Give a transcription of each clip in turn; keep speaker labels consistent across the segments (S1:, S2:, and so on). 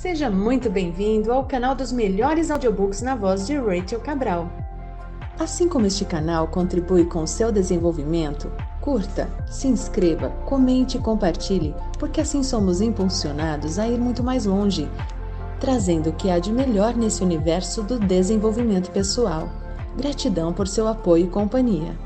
S1: Seja muito bem-vindo ao canal dos melhores audiobooks na voz de Rachel Cabral. Assim como este canal contribui com o seu desenvolvimento, curta, se inscreva, comente e compartilhe, porque assim somos impulsionados a ir muito mais longe, trazendo o que há de melhor nesse universo do desenvolvimento pessoal. Gratidão por seu apoio e companhia.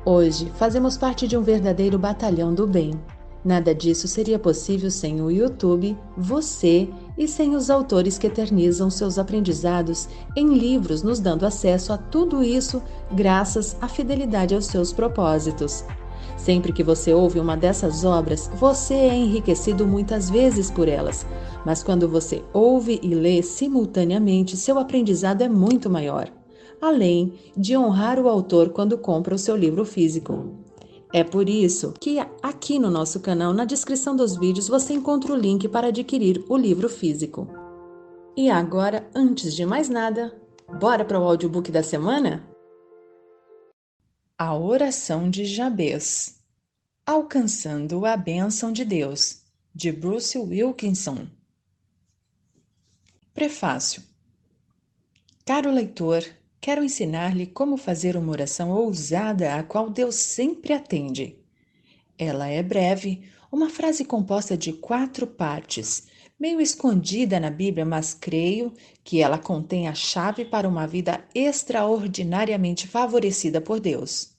S1: Hoje, fazemos parte de um verdadeiro batalhão do bem. Nada disso seria possível sem o YouTube, você e sem os autores que eternizam seus aprendizados em livros, nos dando acesso a tudo isso graças à fidelidade aos seus propósitos. Sempre que você ouve uma dessas obras, você é enriquecido muitas vezes por elas, mas quando você ouve e lê simultaneamente, seu aprendizado é muito maior, além de honrar o autor quando compra o seu livro físico. É por isso que aqui no nosso canal, na descrição dos vídeos, você encontra o link para adquirir o livro físico. E agora, antes de mais nada, bora para o audiobook da semana? A Oração de Jabez. Alcançando a Bênção de Deus, de Bruce Wilkinson. Prefácio. Caro leitor, quero ensinar-lhe como fazer uma oração ousada a qual Deus sempre atende. Ela é breve, uma frase composta de 4 partes, meio escondida na Bíblia, mas creio que ela contém a chave para uma vida extraordinariamente favorecida por Deus.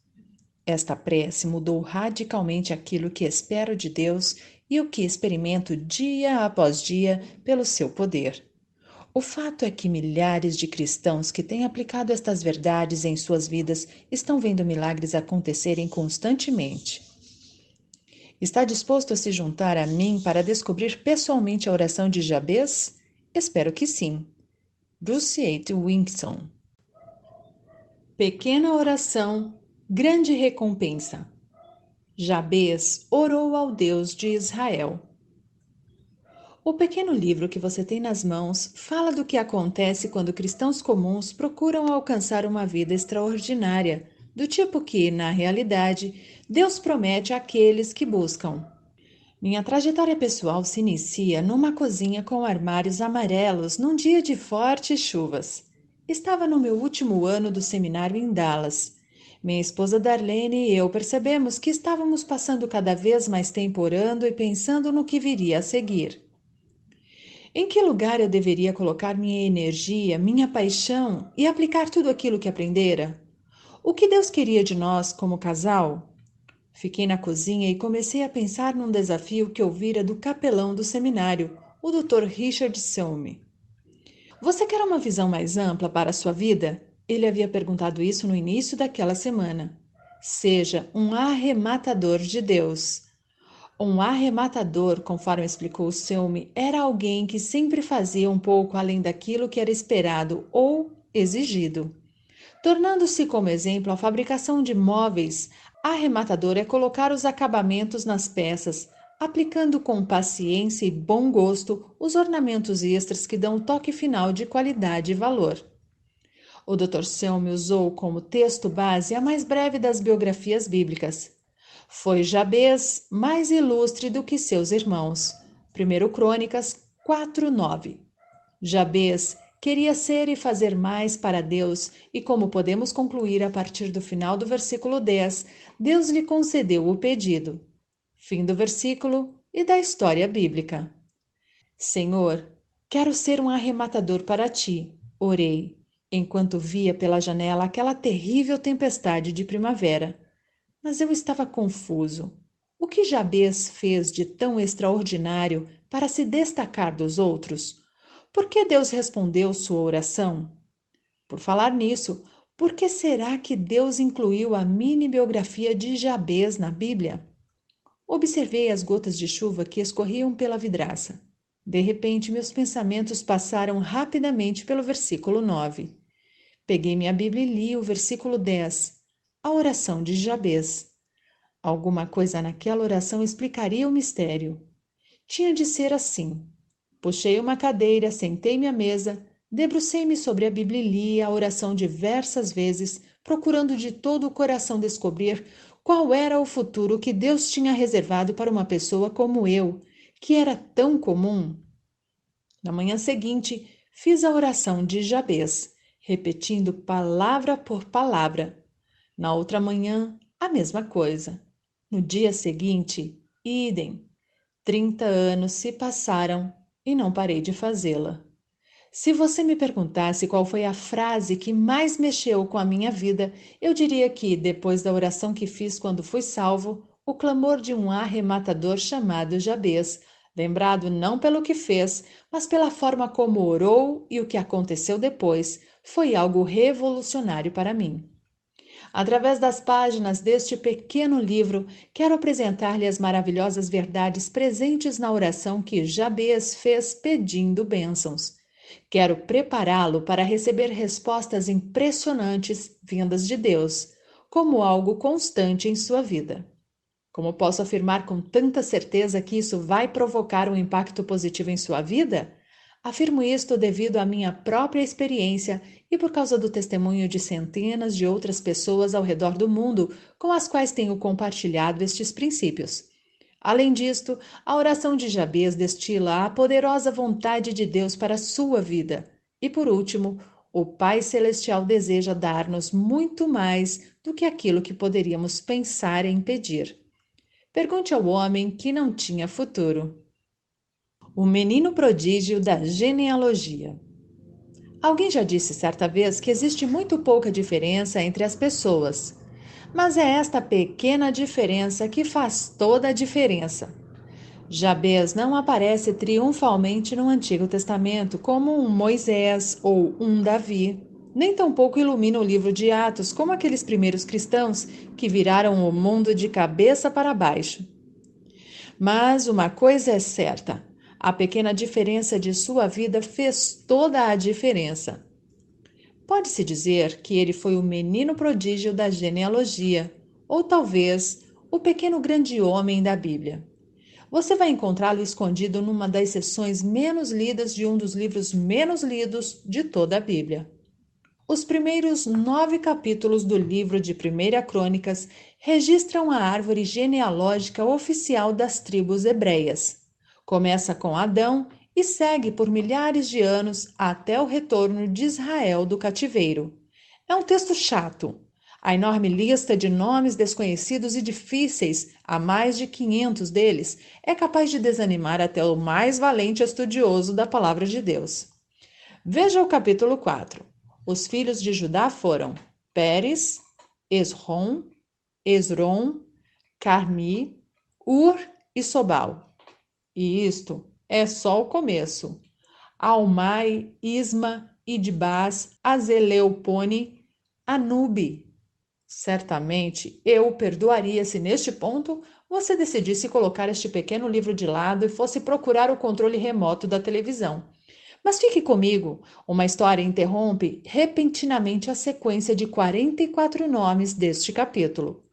S1: Esta prece mudou radicalmente aquilo que espero de Deus e o que experimento dia após dia pelo seu poder. O fato é que milhares de cristãos que têm aplicado estas verdades em suas vidas estão vendo milagres acontecerem constantemente. Está disposto a se juntar a mim para descobrir pessoalmente a oração de Jabez? Espero que sim. Bruce Wilkinson. Pequena oração, grande recompensa. Jabez orou ao Deus de Israel. O pequeno livro que você tem nas mãos fala do que acontece quando cristãos comuns procuram alcançar uma vida extraordinária, do tipo que, na realidade, Deus promete àqueles que buscam. Minha trajetória pessoal se inicia numa cozinha com armários amarelos num dia de fortes chuvas. Estava no meu último ano do seminário em Dallas. Minha esposa Darlene e eu percebemos que estávamos passando cada vez mais tempo orando e pensando no que viria a seguir. Em que lugar eu deveria colocar minha energia, minha paixão e aplicar tudo aquilo que aprendera? O que Deus queria de nós como casal? Fiquei na cozinha e comecei a pensar num desafio que ouvira do capelão do seminário, o Dr. Richard Selmy. Você quer uma visão mais ampla para a sua vida? Ele havia perguntado isso no início daquela semana. Seja um arrematador de Deus. Um arrematador, conforme explicou Selmy, era alguém que sempre fazia um pouco além daquilo que era esperado ou exigido. Tornando-se como exemplo a fabricação de móveis, arrematador é colocar os acabamentos nas peças, aplicando com paciência e bom gosto os ornamentos extras que dão o toque final de qualidade e valor. O Dr. Selmy usou como texto base a mais breve das biografias bíblicas. Foi Jabez mais ilustre do que seus irmãos. 1 Crônicas 4:9. Jabez queria ser e fazer mais para Deus, e como podemos concluir a partir do final do versículo 10, Deus lhe concedeu o pedido. Fim do versículo e da história bíblica. Senhor, quero ser um arrematador para ti, orei, enquanto via pela janela aquela terrível tempestade de primavera. Mas eu estava confuso. O que Jabez fez de tão extraordinário para se destacar dos outros? Por que Deus respondeu sua oração? Por falar nisso, por que será que Deus incluiu a mini biografia de Jabez na Bíblia? Observei as gotas de chuva que escorriam pela vidraça. De repente, meus pensamentos passaram rapidamente pelo versículo 9. Peguei minha Bíblia e li o versículo 10, a oração de Jabez. Alguma coisa naquela oração explicaria o mistério. Tinha de ser assim. Puxei uma cadeira, sentei-me à mesa, debrucei-me sobre a Bíblia e li a oração diversas vezes, procurando de todo o coração descobrir qual era o futuro que Deus tinha reservado para uma pessoa como eu, que era tão comum. Na manhã seguinte, fiz a oração de Jabez, repetindo palavra por palavra. Na outra manhã, a mesma coisa. No dia seguinte, idem. 30 anos se passaram e não parei de fazê-la. Se você me perguntasse qual foi a frase que mais mexeu com a minha vida, eu diria que, depois da oração que fiz quando fui salvo, o clamor de um arrematador chamado Jabez, lembrado não pelo que fez, mas pela forma como orou e o que aconteceu depois, foi algo revolucionário para mim. Através das páginas deste pequeno livro, quero apresentar-lhe as maravilhosas verdades presentes na oração que Jabez fez pedindo bênçãos. Quero prepará-lo para receber respostas impressionantes vindas de Deus, como algo constante em sua vida. Como posso afirmar com tanta certeza que isso vai provocar um impacto positivo em sua vida? Afirmo isto devido à minha própria experiência e por causa do testemunho de centenas de outras pessoas ao redor do mundo com as quais tenho compartilhado estes princípios. Além disto, a oração de Jabez destila a poderosa vontade de Deus para a sua vida. E por último, o Pai Celestial deseja dar-nos muito mais do que aquilo que poderíamos pensar em pedir. Pergunte ao homem que não tinha futuro. O menino prodígio da genealogia. Alguém já disse certa vez que existe muito pouca diferença entre as pessoas, mas é esta pequena diferença que faz toda a diferença. Jabez não aparece triunfalmente no Antigo Testamento como um Moisés ou um Davi, nem tampouco ilumina o livro de Atos como aqueles primeiros cristãos que viraram o mundo de cabeça para baixo. Mas uma coisa é certa: a pequena diferença de sua vida fez toda a diferença. Pode-se dizer que ele foi o menino prodígio da genealogia, ou talvez o pequeno grande homem da Bíblia. Você vai encontrá-lo escondido numa das seções menos lidas de um dos livros menos lidos de toda a Bíblia. Os primeiros 9 capítulos do livro de 1 Crônicas registram a árvore genealógica oficial das tribos hebreias. Começa com Adão e segue por milhares de anos até o retorno de Israel do cativeiro. É um texto chato. A enorme lista de nomes desconhecidos e difíceis, há mais de 500 deles, é capaz de desanimar até o mais valente estudioso da palavra de Deus. Veja o capítulo 4. Os filhos de Judá foram Pérez, Esrom, Esrom, Carmi, Ur e Sobal. E isto é só o começo. Almai, Isma, Idbás, Azeleupone, Anube. Certamente eu o perdoaria se neste ponto você decidisse colocar este pequeno livro de lado e fosse procurar o controle remoto da televisão. Mas fique comigo, uma história interrompe repentinamente a sequência de 44 nomes deste capítulo.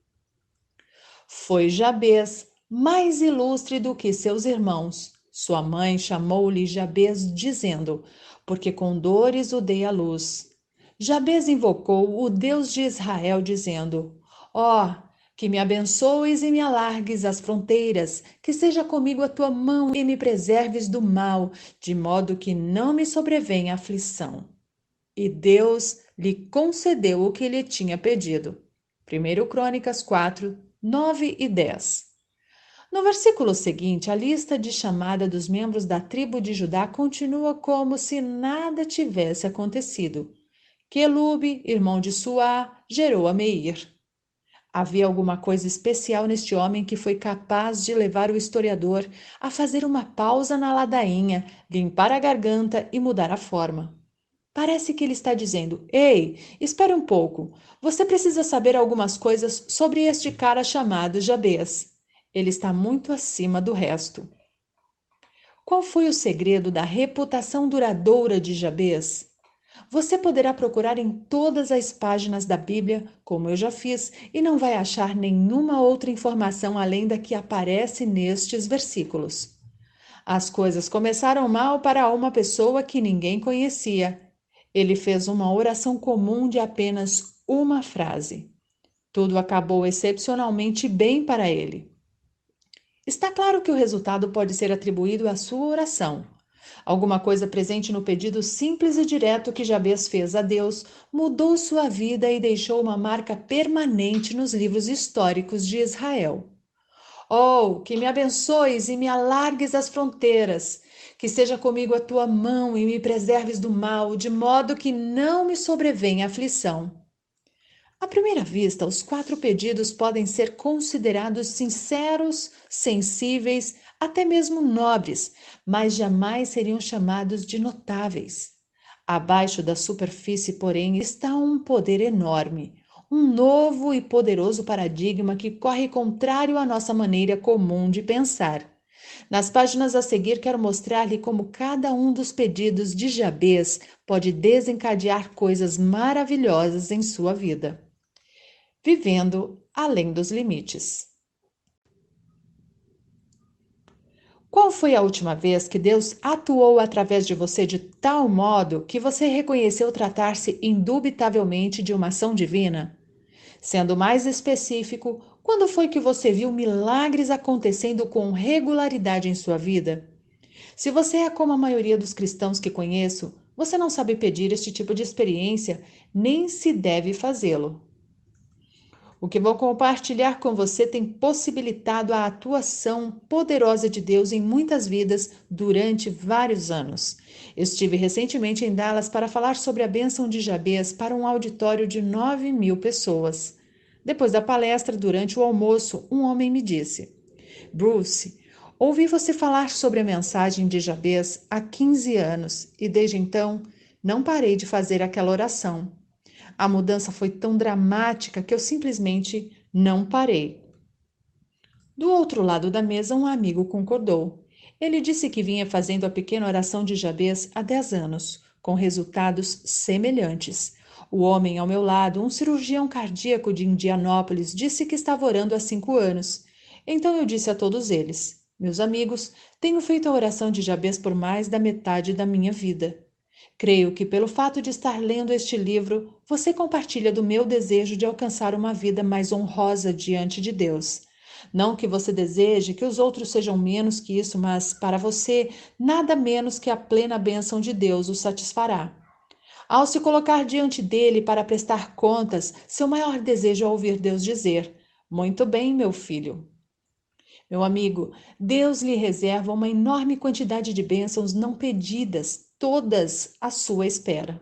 S1: Foi Jabez mais ilustre do que seus irmãos. Sua mãe chamou-lhe Jabez, dizendo, porque com dores o dei à luz. Jabez invocou o Deus de Israel, dizendo, ó, que me abençoes e me alargues as fronteiras, que seja comigo a tua mão e me preserves do mal, de modo que não me sobrevenha aflição. E Deus lhe concedeu o que lhe tinha pedido. 1 Crônicas 4, 9 e 10. No versículo seguinte, a lista de chamada dos membros da tribo de Judá continua como se nada tivesse acontecido. Quelube, irmão de Suá, gerou a Meir. Havia alguma coisa especial neste homem que foi capaz de levar o historiador a fazer uma pausa na ladainha, limpar a garganta e mudar a forma. Parece que ele está dizendo: Ei, espere um pouco. Você precisa saber algumas coisas sobre este cara chamado Jabez. Ele está muito acima do resto. Qual foi o segredo da reputação duradoura de Jabez? Você poderá procurar em todas as páginas da Bíblia, como eu já fiz, e não vai achar nenhuma outra informação além da que aparece nestes versículos. As coisas começaram mal para uma pessoa que ninguém conhecia. Ele fez uma oração comum de apenas uma frase. Tudo acabou excepcionalmente bem para ele. Está claro que o resultado pode ser atribuído à sua oração. Alguma coisa presente no pedido simples e direto que Jabez fez a Deus mudou sua vida e deixou uma marca permanente nos livros históricos de Israel. Oh, que me abençoes e me alargues as fronteiras, que seja comigo a tua mão e me preserves do mal, de modo que não me sobrevenha aflição. À primeira vista, os 4 pedidos podem ser considerados sinceros, sensíveis, até mesmo nobres, mas jamais seriam chamados de notáveis. Abaixo da superfície, porém, está um poder enorme, um novo e poderoso paradigma que corre contrário à nossa maneira comum de pensar. Nas páginas a seguir, quero mostrar-lhe como cada um dos pedidos de Jabez pode desencadear coisas maravilhosas em sua vida. Vivendo além dos limites. Qual foi a última vez que Deus atuou através de você de tal modo que você reconheceu tratar-se indubitavelmente de uma ação divina? Sendo mais específico, quando foi que você viu milagres acontecendo com regularidade em sua vida? Se você é como a maioria dos cristãos que conheço, você não sabe pedir este tipo de experiência, nem se deve fazê-lo. O que vou compartilhar com você tem possibilitado a atuação poderosa de Deus em muitas vidas durante vários anos. Estive recentemente em Dallas para falar sobre a bênção de Jabez para um auditório de 9.000 pessoas. Depois da palestra, durante o almoço, um homem me disse: Bruce, ouvi você falar sobre a mensagem de Jabez há 15 anos e desde então não parei de fazer aquela oração. A mudança foi tão dramática que eu simplesmente não parei. Do outro lado da mesa, um amigo concordou. Ele disse que vinha fazendo a pequena oração de Jabez há 10 anos, com resultados semelhantes. O homem ao meu lado, um cirurgião cardíaco de Indianópolis, disse que estava orando há 5 anos. Então eu disse a todos eles: Meus amigos, tenho feito a oração de Jabez por mais da metade da minha vida. Creio que, pelo fato de estar lendo este livro, você compartilha do meu desejo de alcançar uma vida mais honrosa diante de Deus. Não que você deseje que os outros sejam menos que isso, mas para você, nada menos que a plena bênção de Deus o satisfará. Ao se colocar diante dele para prestar contas, seu maior desejo é ouvir Deus dizer: Muito bem, meu filho. Meu amigo, Deus lhe reserva uma enorme quantidade de bênçãos não pedidas, todas à sua espera.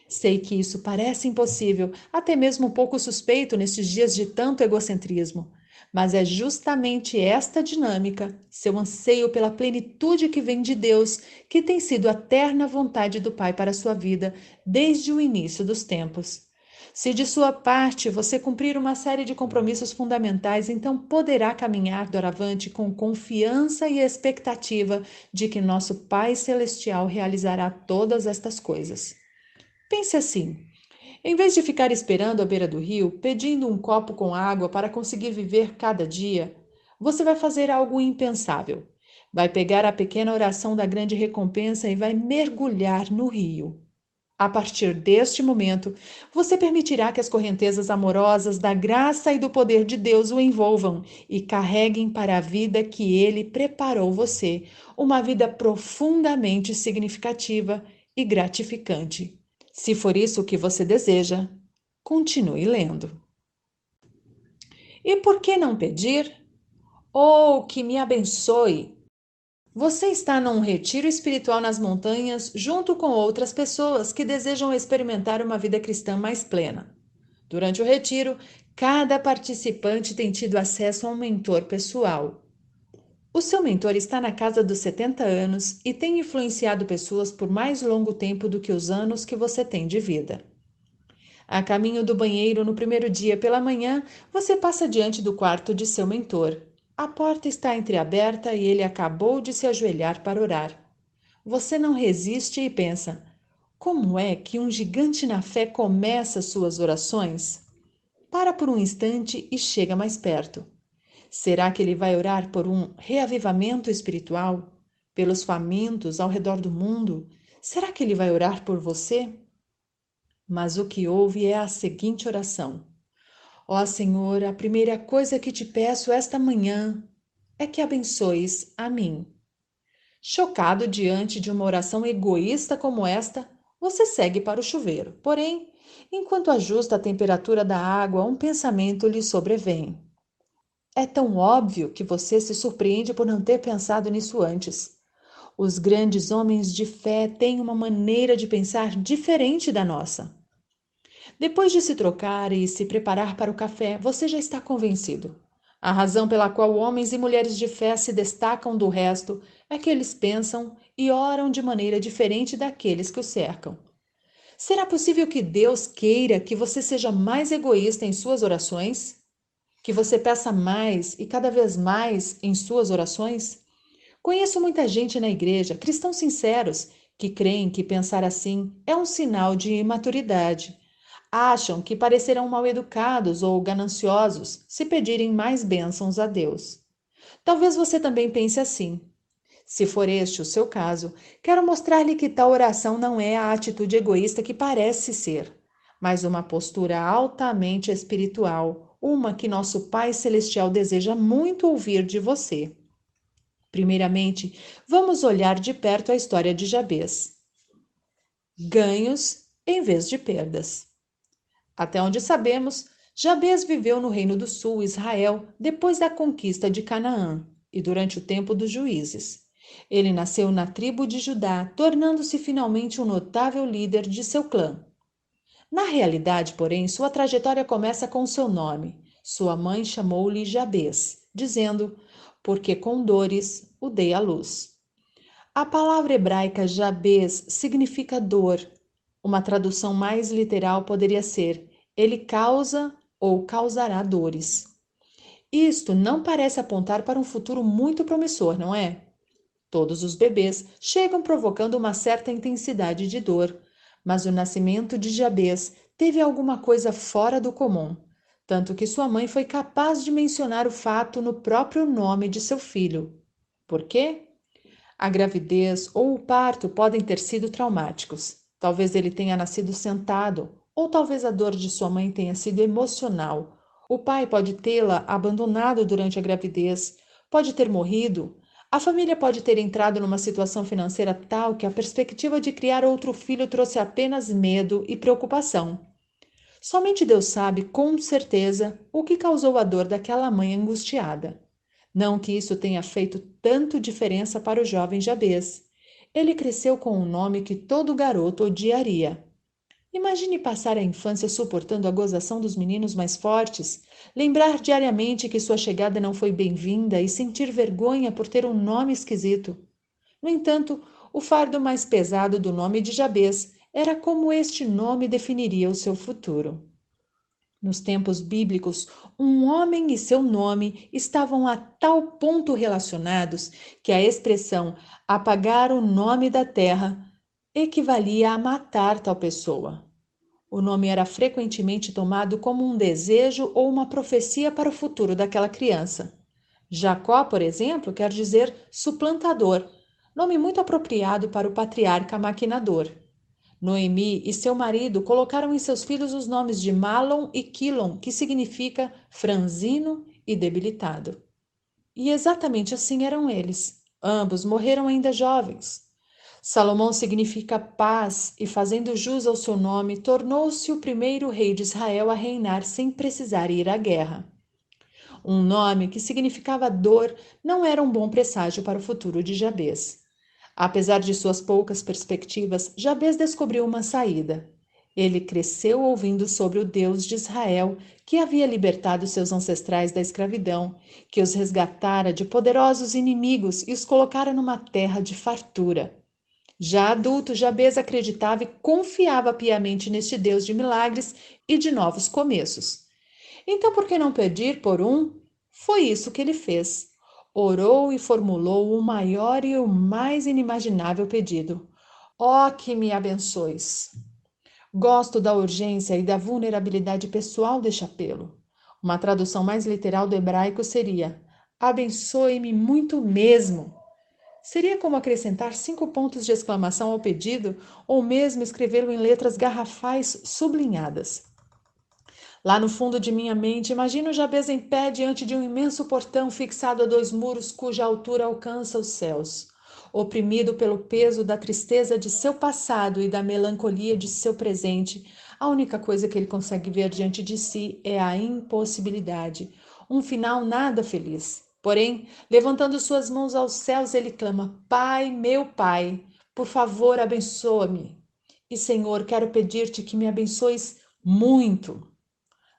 S1: Sei que isso parece impossível, até mesmo um pouco suspeito nesses dias de tanto egocentrismo, mas é justamente esta dinâmica, seu anseio pela plenitude que vem de Deus, que tem sido a terna vontade do Pai para a sua vida desde o início dos tempos. Se de sua parte você cumprir uma série de compromissos fundamentais, então poderá caminhar doravante com confiança e expectativa de que nosso Pai Celestial realizará todas estas coisas. Pense assim: em vez de ficar esperando à beira do rio, pedindo um copo com água para conseguir viver cada dia, você vai fazer algo impensável. Vai pegar a pequena oração da grande recompensa e vai mergulhar no rio. A partir deste momento, você permitirá que as correntezas amorosas da graça e do poder de Deus o envolvam e carreguem para a vida que ele preparou você, uma vida profundamente significativa e gratificante. Se for isso o que você deseja, continue lendo. E por que não pedir? Oh, que me abençoe! Você está num retiro espiritual nas montanhas junto com outras pessoas que desejam experimentar uma vida cristã mais plena. Durante o retiro, cada participante tem tido acesso a um mentor pessoal. O seu mentor está na casa dos 70 anos e tem influenciado pessoas por mais longo tempo do que os anos que você tem de vida. A caminho do banheiro no primeiro dia pela manhã, você passa diante do quarto de seu mentor. A porta está entreaberta e ele acabou de se ajoelhar para orar. Você não resiste e pensa: como é que um gigante na fé começa suas orações? Para por um instante e chega mais perto. Será que ele vai orar por um reavivamento espiritual? Pelos famintos ao redor do mundo? Será que ele vai orar por você? Mas o que houve é a seguinte oração: Ó Senhor, a primeira coisa que te peço esta manhã é que abençoes a mim. Chocado diante de uma oração egoísta como esta, você segue para o chuveiro. Porém, enquanto ajusta a temperatura da água, um pensamento lhe sobrevém. É tão óbvio que você se surpreende por não ter pensado nisso antes. Os grandes homens de fé têm uma maneira de pensar diferente da nossa. Depois de se trocar e se preparar para o café, você já está convencido. A razão pela qual homens e mulheres de fé se destacam do resto é que eles pensam e oram de maneira diferente daqueles que o cercam. Será possível que Deus queira que você seja mais egoísta em suas orações? Que você peça mais e cada vez mais em suas orações? Conheço muita gente na igreja, cristãos sinceros, que creem que pensar assim é um sinal de imaturidade. Acham que parecerão mal educados ou gananciosos se pedirem mais bênçãos a Deus. Talvez você também pense assim. Se for este o seu caso, quero mostrar-lhe que tal oração não é a atitude egoísta que parece ser, mas uma postura altamente espiritual, uma que nosso Pai Celestial deseja muito ouvir de você. Primeiramente, vamos olhar de perto a história de Jabez. Ganhos em vez de perdas. Até onde sabemos, Jabez viveu no Reino do Sul, Israel, depois da conquista de Canaã e durante o tempo dos juízes. Ele nasceu na tribo de Judá, tornando-se finalmente um notável líder de seu clã. Na realidade, porém, sua trajetória começa com seu nome. Sua mãe chamou-lhe Jabez, dizendo: porque com dores o dei à luz. A palavra hebraica Jabez significa dor. Uma tradução mais literal poderia ser: ele causa ou causará dores. Isto não parece apontar para um futuro muito promissor, não é? Todos os bebês chegam provocando uma certa intensidade de dor, mas o nascimento de Jabez teve alguma coisa fora do comum, tanto que sua mãe foi capaz de mencionar o fato no próprio nome de seu filho. Por quê? A gravidez ou o parto podem ter sido traumáticos. Talvez ele tenha nascido sentado, ou talvez a dor de sua mãe tenha sido emocional. O pai pode tê-la abandonado durante a gravidez, pode ter morrido. A família pode ter entrado numa situação financeira tal que a perspectiva de criar outro filho trouxe apenas medo e preocupação. Somente Deus sabe com certeza o que causou a dor daquela mãe angustiada. Não que isso tenha feito tanto diferença para o jovem Jabez. Ele cresceu com um nome que todo garoto odiaria. Imagine passar a infância suportando a gozação dos meninos mais fortes, lembrar diariamente que sua chegada não foi bem-vinda e sentir vergonha por ter um nome esquisito. No entanto, o fardo mais pesado do nome de Jabez era como este nome definiria o seu futuro. Nos tempos bíblicos, um homem e seu nome estavam a tal ponto relacionados que a expressão apagar o nome da terra equivalia a matar tal pessoa. O nome era frequentemente tomado como um desejo ou uma profecia para o futuro daquela criança. Jacó, por exemplo, quer dizer suplantador, nome muito apropriado para o patriarca maquinador. Noemi e seu marido colocaram em seus filhos os nomes de Malom e Quilom, que significa franzino e debilitado. E exatamente assim eram eles. Ambos morreram ainda jovens. Salomão significa paz e, fazendo jus ao seu nome, tornou-se o primeiro rei de Israel a reinar sem precisar ir à guerra. Um nome que significava dor não era um bom presságio para o futuro de Jabez. Apesar de suas poucas perspectivas, Jabez descobriu uma saída. Ele cresceu ouvindo sobre o Deus de Israel, que havia libertado seus ancestrais da escravidão, que os resgatara de poderosos inimigos e os colocara numa terra de fartura. Já adulto, Jabez acreditava e confiava piamente neste Deus de milagres e de novos começos. Então, por que não pedir por um? Foi isso que ele fez. Orou e formulou o maior e o mais inimaginável pedido: ó, que me abençoes. Gosto da urgência e da vulnerabilidade pessoal deste apelo. Uma tradução mais literal do hebraico seria: abençoe-me muito mesmo. Seria como acrescentar 5 pontos de exclamação ao pedido, ou mesmo escrevê-lo em letras garrafais sublinhadas. Lá no fundo de minha mente, imagino Jabez em pé diante de um imenso portão fixado a 2 muros cuja altura alcança os céus. Oprimido pelo peso da tristeza de seu passado e da melancolia de seu presente, a única coisa que ele consegue ver diante de si é a impossibilidade, um final nada feliz. Porém, levantando suas mãos aos céus, ele clama: Pai, meu Pai, por favor, abençoa-me. E, Senhor, quero pedir-te que me abençoes muito.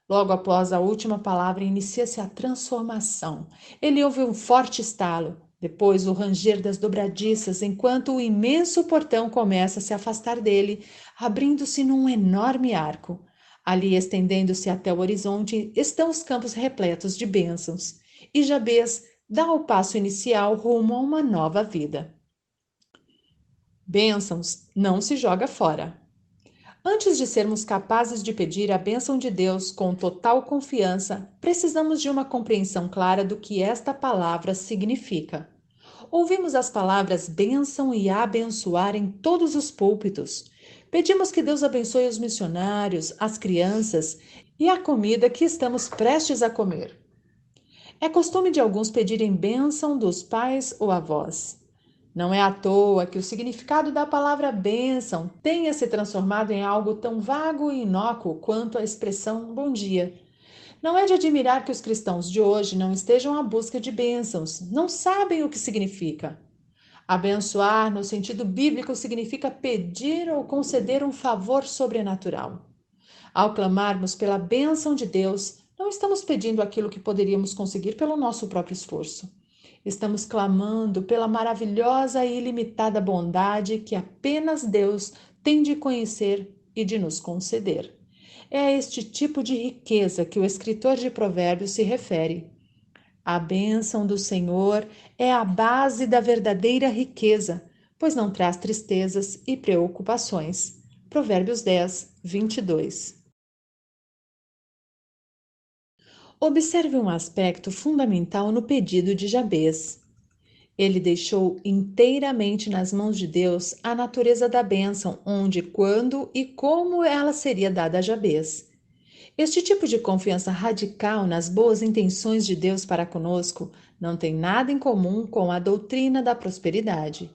S1: Logo após a última palavra, inicia-se a transformação. Ele ouve um forte estalo, depois o ranger das dobradiças, enquanto o imenso portão começa a se afastar dele, abrindo-se num enorme arco. Ali, estendendo-se até o horizonte, estão os campos repletos de bênçãos. E Jabez dá o passo inicial rumo a uma nova vida. Bênçãos não se joga fora. Antes de sermos capazes de pedir a bênção de Deus com total confiança, precisamos de uma compreensão clara do que esta palavra significa. Ouvimos as palavras bênção e abençoar em todos os púlpitos. Pedimos que Deus abençoe os missionários, as crianças e a comida que estamos prestes a comer. É costume de alguns pedirem bênção dos pais ou avós. Não é à toa que o significado da palavra bênção tenha se transformado em algo tão vago e inócuo quanto a expressão bom dia. Não é de admirar que os cristãos de hoje não estejam à busca de bênçãos, não sabem o que significa. Abençoar, no sentido bíblico, significa pedir ou conceder um favor sobrenatural. Ao clamarmos pela bênção de Deus, não estamos pedindo aquilo que poderíamos conseguir pelo nosso próprio esforço. Estamos clamando pela maravilhosa e ilimitada bondade que apenas Deus tem de conhecer e de nos conceder. É a este tipo de riqueza que o escritor de Provérbios se refere. A bênção do Senhor é a base da verdadeira riqueza, pois não traz tristezas e preocupações. Provérbios 10, 22. Observe um aspecto fundamental no pedido de Jabez. Ele deixou inteiramente nas mãos de Deus a natureza da bênção, onde, quando e como ela seria dada a Jabez. Este tipo de confiança radical nas boas intenções de Deus para conosco não tem nada em comum com a doutrina da prosperidade.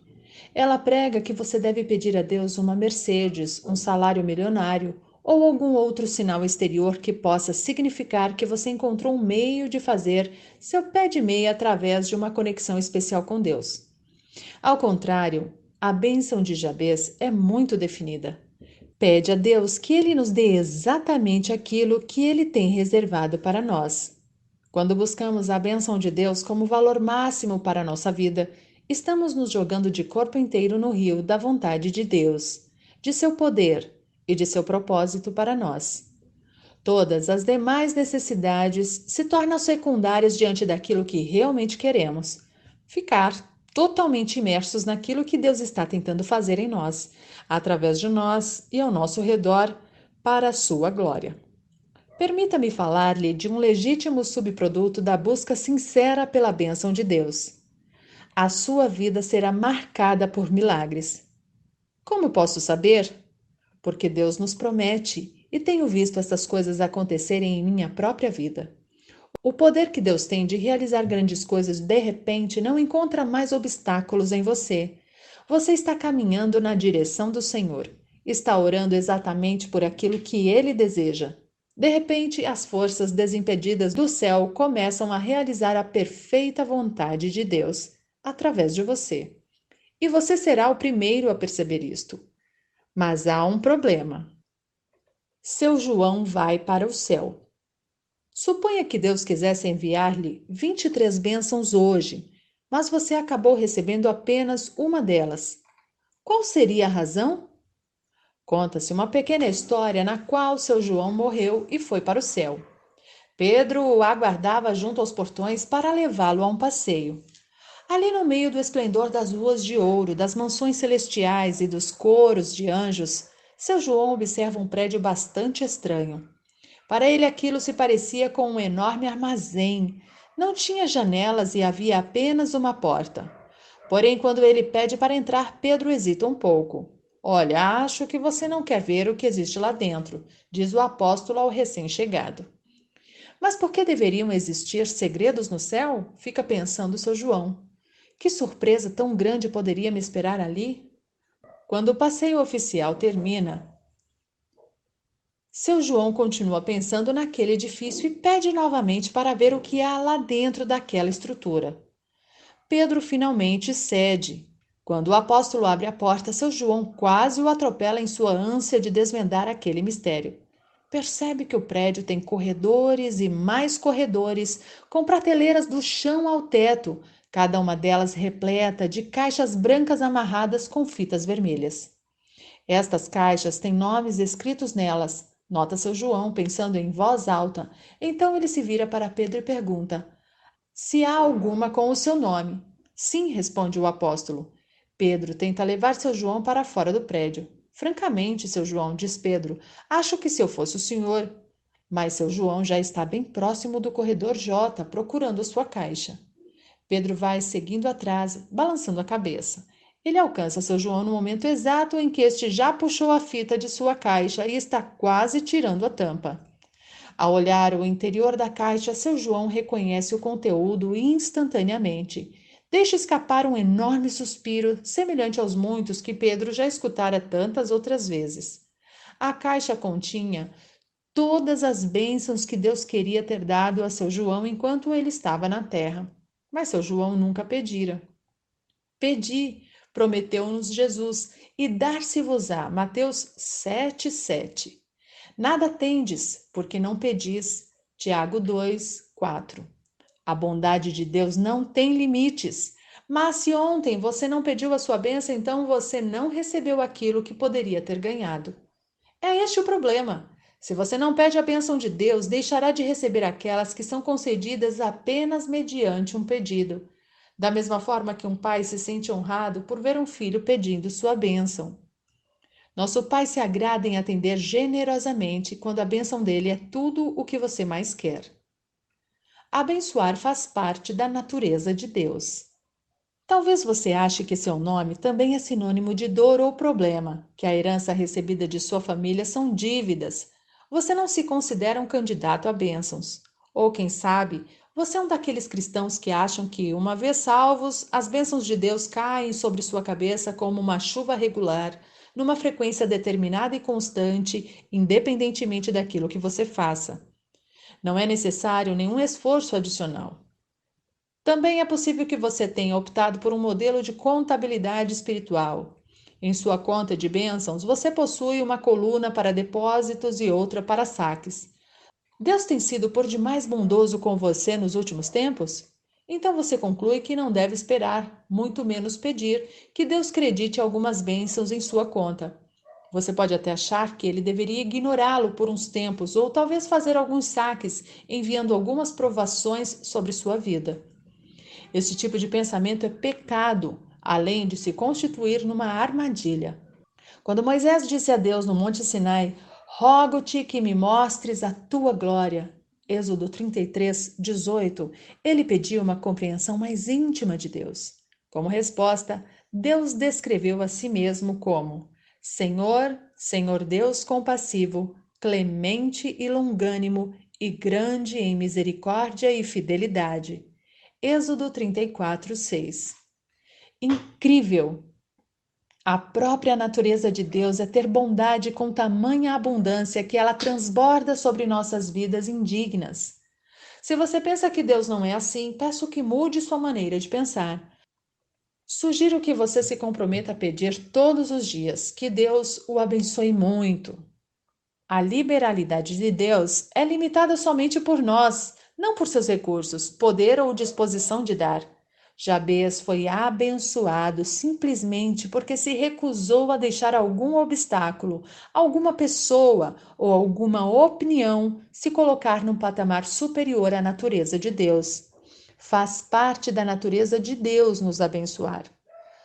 S1: Ela prega que você deve pedir a Deus uma Mercedes, um salário milionário ou algum outro sinal exterior que possa significar que você encontrou um meio de fazer seu pé de meia através de uma conexão especial com Deus. Ao contrário, a bênção de Jabez é muito definida. Pede a Deus que Ele nos dê exatamente aquilo que Ele tem reservado para nós. Quando buscamos a bênção de Deus como valor máximo para a nossa vida, estamos nos jogando de corpo inteiro no rio da vontade de Deus, de seu poder e de seu propósito para nós. Todas as demais necessidades se tornam secundárias diante daquilo que realmente queremos. Ficar totalmente imersos naquilo que Deus está tentando fazer em nós, através de nós e ao nosso redor, para a sua glória. Permita-me falar-lhe de um legítimo subproduto da busca sincera pela bênção de Deus. A sua vida será marcada por milagres. Como posso saber? Porque Deus nos promete e tenho visto essas coisas acontecerem em minha própria vida. O poder que Deus tem de realizar grandes coisas de repente não encontra mais obstáculos em você. Você está caminhando na direção do Senhor. Está orando exatamente por aquilo que Ele deseja. De repente, as forças desimpedidas do céu começam a realizar a perfeita vontade de Deus através de você. E você será o primeiro a perceber isto. Mas há um problema. Seu João vai para o céu. Suponha que Deus quisesse enviar-lhe 23 bênçãos hoje, mas você acabou recebendo apenas uma delas. Qual seria a razão? Conta-se uma pequena história na qual seu João morreu e foi para o céu. Pedro o aguardava junto aos portões para levá-lo a um passeio. Ali no meio do esplendor das ruas de ouro, das mansões celestiais e dos coros de anjos, seu João observa um prédio bastante estranho. Para ele aquilo se parecia com um enorme armazém. Não tinha janelas e havia apenas uma porta. Porém, quando ele pede para entrar, Pedro hesita um pouco. Olha, acho que você não quer ver o que existe lá dentro, diz o apóstolo ao recém-chegado. Mas por que deveriam existir segredos no céu? Fica pensando seu João. Que surpresa tão grande poderia me esperar ali? Quando o passeio oficial termina, seu João continua pensando naquele edifício e pede novamente para ver o que há lá dentro daquela estrutura. Pedro finalmente cede. Quando o apóstolo abre a porta, seu João quase o atropela em sua ânsia de desvendar aquele mistério. Percebe que o prédio tem corredores e mais corredores, com prateleiras do chão ao teto, cada uma delas repleta de caixas brancas amarradas com fitas vermelhas. Estas caixas têm nomes escritos nelas, nota seu João, pensando em voz alta. Então ele se vira para Pedro e pergunta: se há alguma com o seu nome. Sim, responde o apóstolo. Pedro tenta levar seu João para fora do prédio. Francamente, seu João, diz Pedro, acho que se eu fosse o senhor. Mas seu João já está bem próximo do corredor J, procurando sua caixa. Pedro vai seguindo atrás, balançando a cabeça. Ele alcança seu João no momento exato em que este já puxou a fita de sua caixa e está quase tirando a tampa. Ao olhar o interior da caixa, seu João reconhece o conteúdo instantaneamente. Deixa escapar um enorme suspiro, semelhante aos muitos que Pedro já escutara tantas outras vezes. A caixa continha todas as bênçãos que Deus queria ter dado a seu João enquanto ele estava na terra. Mas seu João nunca pedira. Pedi, prometeu-nos Jesus, e dar-se-vos-á. Mateus 7:7. Nada tendes, porque não pedis. Tiago 2:4. A bondade de Deus não tem limites. Mas se ontem você não pediu a sua bênção, então você não recebeu aquilo que poderia ter ganhado. É este o problema. Se você não pede a bênção de Deus, deixará de receber aquelas que são concedidas apenas mediante um pedido. Da mesma forma que um pai se sente honrado por ver um filho pedindo sua bênção. Nosso Pai se agrada em atender generosamente quando a bênção dele é tudo o que você mais quer. Abençoar faz parte da natureza de Deus. Talvez você ache que seu nome também é sinônimo de dor ou problema, que a herança recebida de sua família são dívidas. Você não se considera um candidato a bênçãos. Ou, quem sabe, você é um daqueles cristãos que acham que, uma vez salvos, as bênçãos de Deus caem sobre sua cabeça como uma chuva regular, numa frequência determinada e constante, independentemente daquilo que você faça. Não é necessário nenhum esforço adicional. Também é possível que você tenha optado por um modelo de contabilidade espiritual. Em sua conta de bênçãos, você possui uma coluna para depósitos e outra para saques. Deus tem sido por demais bondoso com você nos últimos tempos? Então você conclui que não deve esperar, muito menos pedir, que Deus credite algumas bênçãos em sua conta. Você pode até achar que ele deveria ignorá-lo por uns tempos ou talvez fazer alguns saques, enviando algumas provações sobre sua vida. Esse tipo de pensamento é pecado, além de se constituir numa armadilha. Quando Moisés disse a Deus no Monte Sinai: rogo-te que me mostres a tua glória. Êxodo 33:18, ele pediu uma compreensão mais íntima de Deus. Como resposta, Deus descreveu a si mesmo como Senhor, Senhor Deus compassivo, clemente e longânimo e grande em misericórdia e fidelidade. Êxodo 34:6. Incrível! A própria natureza de Deus é ter bondade com tamanha abundância que ela transborda sobre nossas vidas indignas. Se você pensa que Deus não é assim, peço que mude sua maneira de pensar. Sugiro que você se comprometa a pedir todos os dias que Deus o abençoe muito. A liberalidade de Deus é limitada somente por nós, não por seus recursos, poder ou disposição de dar. Jabez foi abençoado simplesmente porque se recusou a deixar algum obstáculo, alguma pessoa ou alguma opinião se colocar num patamar superior à natureza de Deus. Faz parte da natureza de Deus nos abençoar.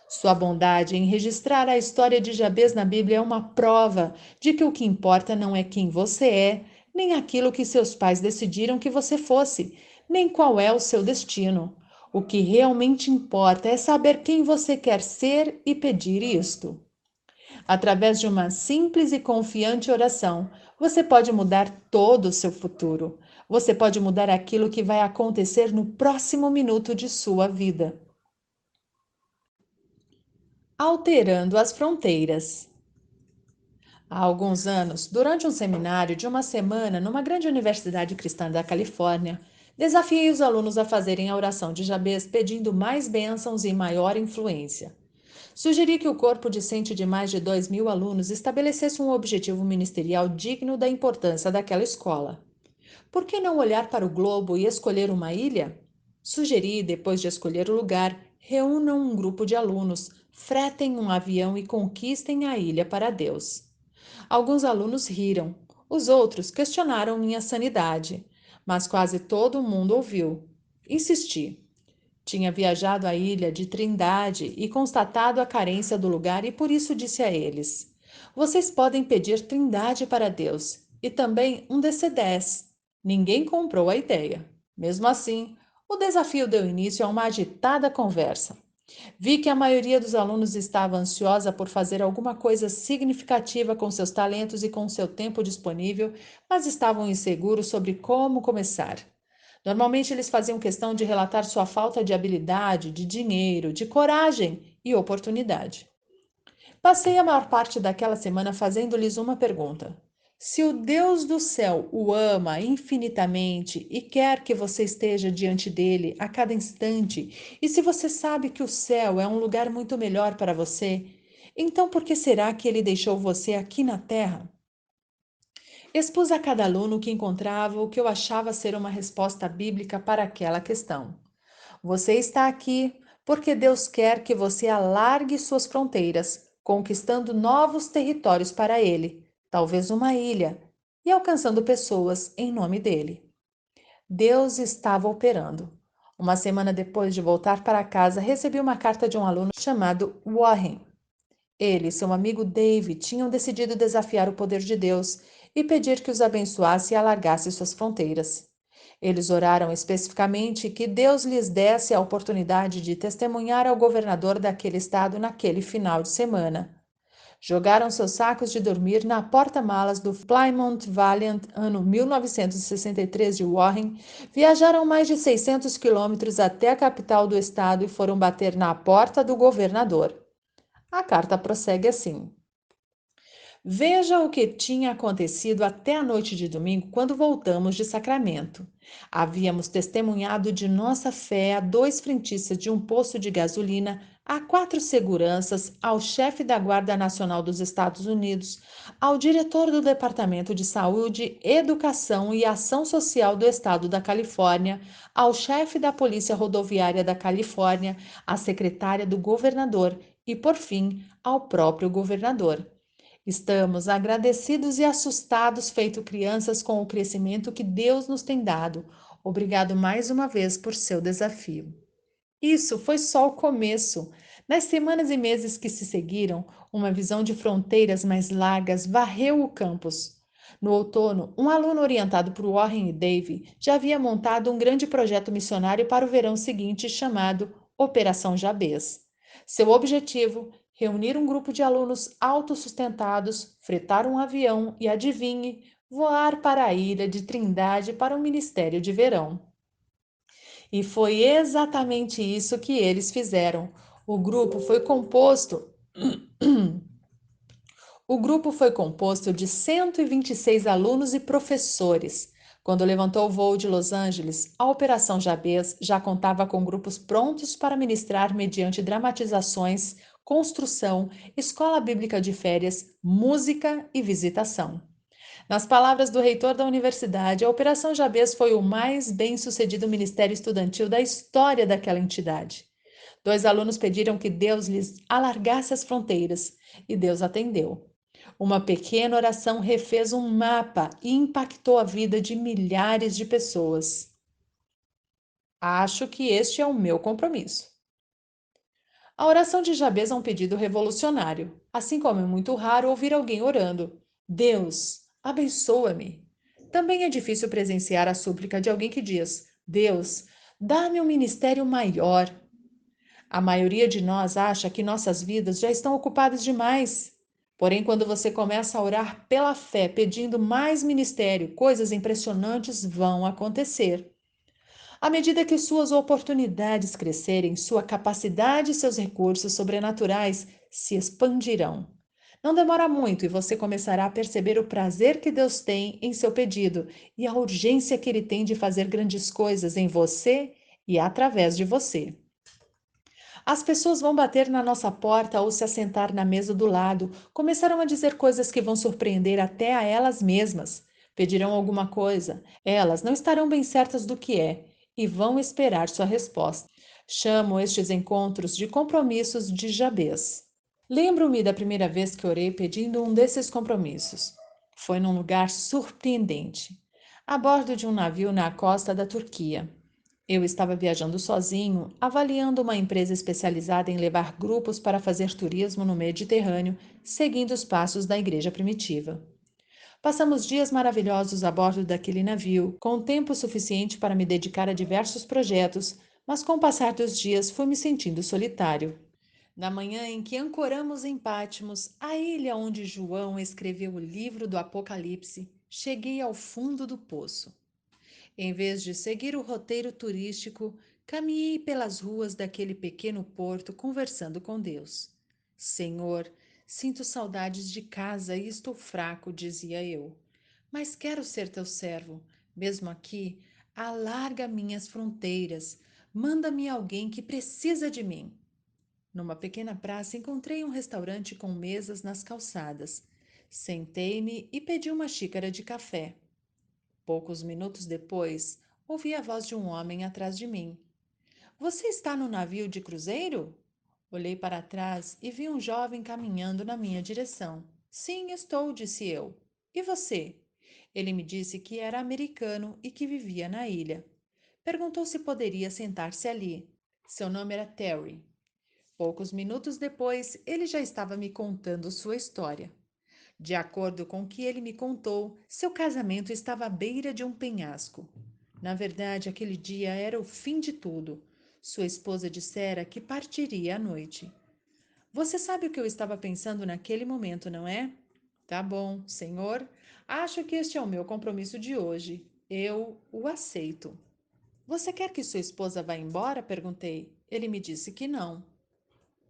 S1: Sua bondade em registrar a história de Jabez na Bíblia é uma prova de que o que importa não é quem você é, nem aquilo que seus pais decidiram que você fosse, nem qual é o seu destino. O que realmente importa é saber quem você quer ser e pedir isto. Através de uma simples e confiante oração, você pode mudar todo o seu futuro. Você pode mudar aquilo que vai acontecer no próximo minuto de sua vida. Alterando as fronteiras. Há alguns anos, durante um seminário de uma semana numa grande universidade cristã da Califórnia, desafiei os alunos a fazerem a oração de Jabez pedindo mais bênçãos e maior influência. Sugeri que o corpo discente de mais de 2.000 alunos estabelecesse um objetivo ministerial digno da importância daquela escola. Por que não olhar para o globo e escolher uma ilha? Sugeri, depois de escolher o lugar, reúnam um grupo de alunos, fretem um avião e conquistem a ilha para Deus. Alguns alunos riram, os outros questionaram minha sanidade, mas quase todo mundo ouviu. Insisti. Tinha viajado à ilha de Trindade e constatado a carência do lugar e por isso disse a eles: Vocês podem pedir Trindade para Deus e também um DC-10. Ninguém comprou a ideia. Mesmo assim, o desafio deu início a uma agitada conversa. Vi que a maioria dos alunos estava ansiosa por fazer alguma coisa significativa com seus talentos e com seu tempo disponível, mas estavam inseguros sobre como começar. Normalmente eles faziam questão de relatar sua falta de habilidade, de dinheiro, de coragem e oportunidade. Passei a maior parte daquela semana fazendo-lhes uma pergunta. Se o Deus do céu o ama infinitamente e quer que você esteja diante dele a cada instante, e se você sabe que o céu é um lugar muito melhor para você, então por que será que ele deixou você aqui na terra? Expus a cada aluno que encontrava o que eu achava ser uma resposta bíblica para aquela questão. Você está aqui porque Deus quer que você alargue suas fronteiras, conquistando novos territórios para Ele, talvez uma ilha, e alcançando pessoas em nome dele. Deus estava operando. Uma semana depois de voltar para casa, recebi uma carta de um aluno chamado Warren. Ele e seu amigo David tinham decidido desafiar o poder de Deus e pedir que os abençoasse e alargasse suas fronteiras. Eles oraram especificamente que Deus lhes desse a oportunidade de testemunhar ao governador daquele estado naquele final de semana. Jogaram seus sacos de dormir na porta-malas do Plymouth Valiant, ano 1963 de Warren, viajaram mais de 600 quilômetros até a capital do estado e foram bater na porta do governador. A carta prossegue assim: Veja o que tinha acontecido até a noite de domingo, quando voltamos de Sacramento. Havíamos testemunhado de nossa fé a 2 frentistas de um posto de gasolina, a 4 seguranças, ao chefe da Guarda Nacional dos Estados Unidos, ao diretor do Departamento de Saúde, Educação e Ação Social do Estado da Califórnia, ao chefe da Polícia Rodoviária da Califórnia, à secretária do governador e, por fim, ao próprio governador. Estamos agradecidos e assustados, feito crianças, com o crescimento que Deus nos tem dado. Obrigado mais uma vez por seu desafio. Isso foi só o começo. Nas semanas e meses que se seguiram, uma visão de fronteiras mais largas varreu o campus. No outono, um aluno orientado por Warren e Dave já havia montado um grande projeto missionário para o verão seguinte chamado Operação Jabez. Seu objetivo: reunir um grupo de alunos autossustentados, fretar um avião e, adivinhe, voar para a ilha de Trindade para um ministério de verão. E foi exatamente isso que eles fizeram. O grupo foi composto o grupo foi composto de 126 alunos e professores. Quando levantou o voo de Los Angeles, a Operação Jabez já contava com grupos prontos para ministrar mediante dramatizações, construção, escola bíblica de férias, música e visitação. Nas palavras do reitor da universidade, a Operação Jabez foi o mais bem-sucedido ministério estudantil da história daquela entidade. 2 alunos pediram que Deus lhes alargasse as fronteiras, e Deus atendeu. Uma pequena oração refez um mapa e impactou a vida de milhares de pessoas. Acho que este é o meu compromisso. A oração de Jabez é um pedido revolucionário, assim como é muito raro ouvir alguém orando: Deus, abençoa-me. Também é difícil presenciar a súplica de alguém que diz: Deus, dá-me um ministério maior. A maioria de nós acha que nossas vidas já estão ocupadas demais. Porém, quando você começa a orar pela fé, pedindo mais ministério, coisas impressionantes vão acontecer. À medida que suas oportunidades crescerem, sua capacidade e seus recursos sobrenaturais se expandirão. Não demora muito e você começará a perceber o prazer que Deus tem em seu pedido e a urgência que Ele tem de fazer grandes coisas em você e através de você. As pessoas vão bater na nossa porta ou se assentar na mesa do lado, começarão a dizer coisas que vão surpreender até a elas mesmas. Pedirão alguma coisa, elas não estarão bem certas do que é e vão esperar sua resposta. Chamo estes encontros de compromissos de Jabez. Lembro-me da primeira vez que orei pedindo um desses compromissos. Foi num lugar surpreendente, a bordo de um navio na costa da Turquia. Eu estava viajando sozinho, avaliando uma empresa especializada em levar grupos para fazer turismo no Mediterrâneo, seguindo os passos da igreja primitiva. Passamos dias maravilhosos a bordo daquele navio, com tempo suficiente para me dedicar a diversos projetos, mas com o passar dos dias fui me sentindo solitário. Na manhã em que ancoramos em Patmos, a ilha onde João escreveu o livro do Apocalipse, cheguei ao fundo do poço. Em vez de seguir o roteiro turístico, caminhei pelas ruas daquele pequeno porto conversando com Deus. Senhor, sinto saudades de casa e estou fraco, dizia eu. Mas quero ser teu servo. Mesmo aqui, alarga minhas fronteiras. Manda-me alguém que precisa de mim. Numa pequena praça, encontrei um restaurante com mesas nas calçadas. Sentei-me e pedi uma xícara de café. Poucos minutos depois, ouvi a voz de um homem atrás de mim. Você está no navio de cruzeiro? Olhei para trás e vi um jovem caminhando na minha direção. Sim, estou, disse eu. E você? Ele me disse que era americano e que vivia na ilha. Perguntou se poderia sentar-se ali. Seu nome era Terry. Poucos minutos depois, ele já estava me contando sua história. De acordo com o que ele me contou, seu casamento estava à beira de um penhasco. Na verdade, aquele dia era o fim de tudo. Sua esposa dissera que partiria à noite. Você sabe o que eu estava pensando naquele momento, não é? Tá bom, senhor. Acho que este é o meu compromisso de hoje. Eu o aceito. Você quer que sua esposa vá embora? Perguntei. Ele me disse que não.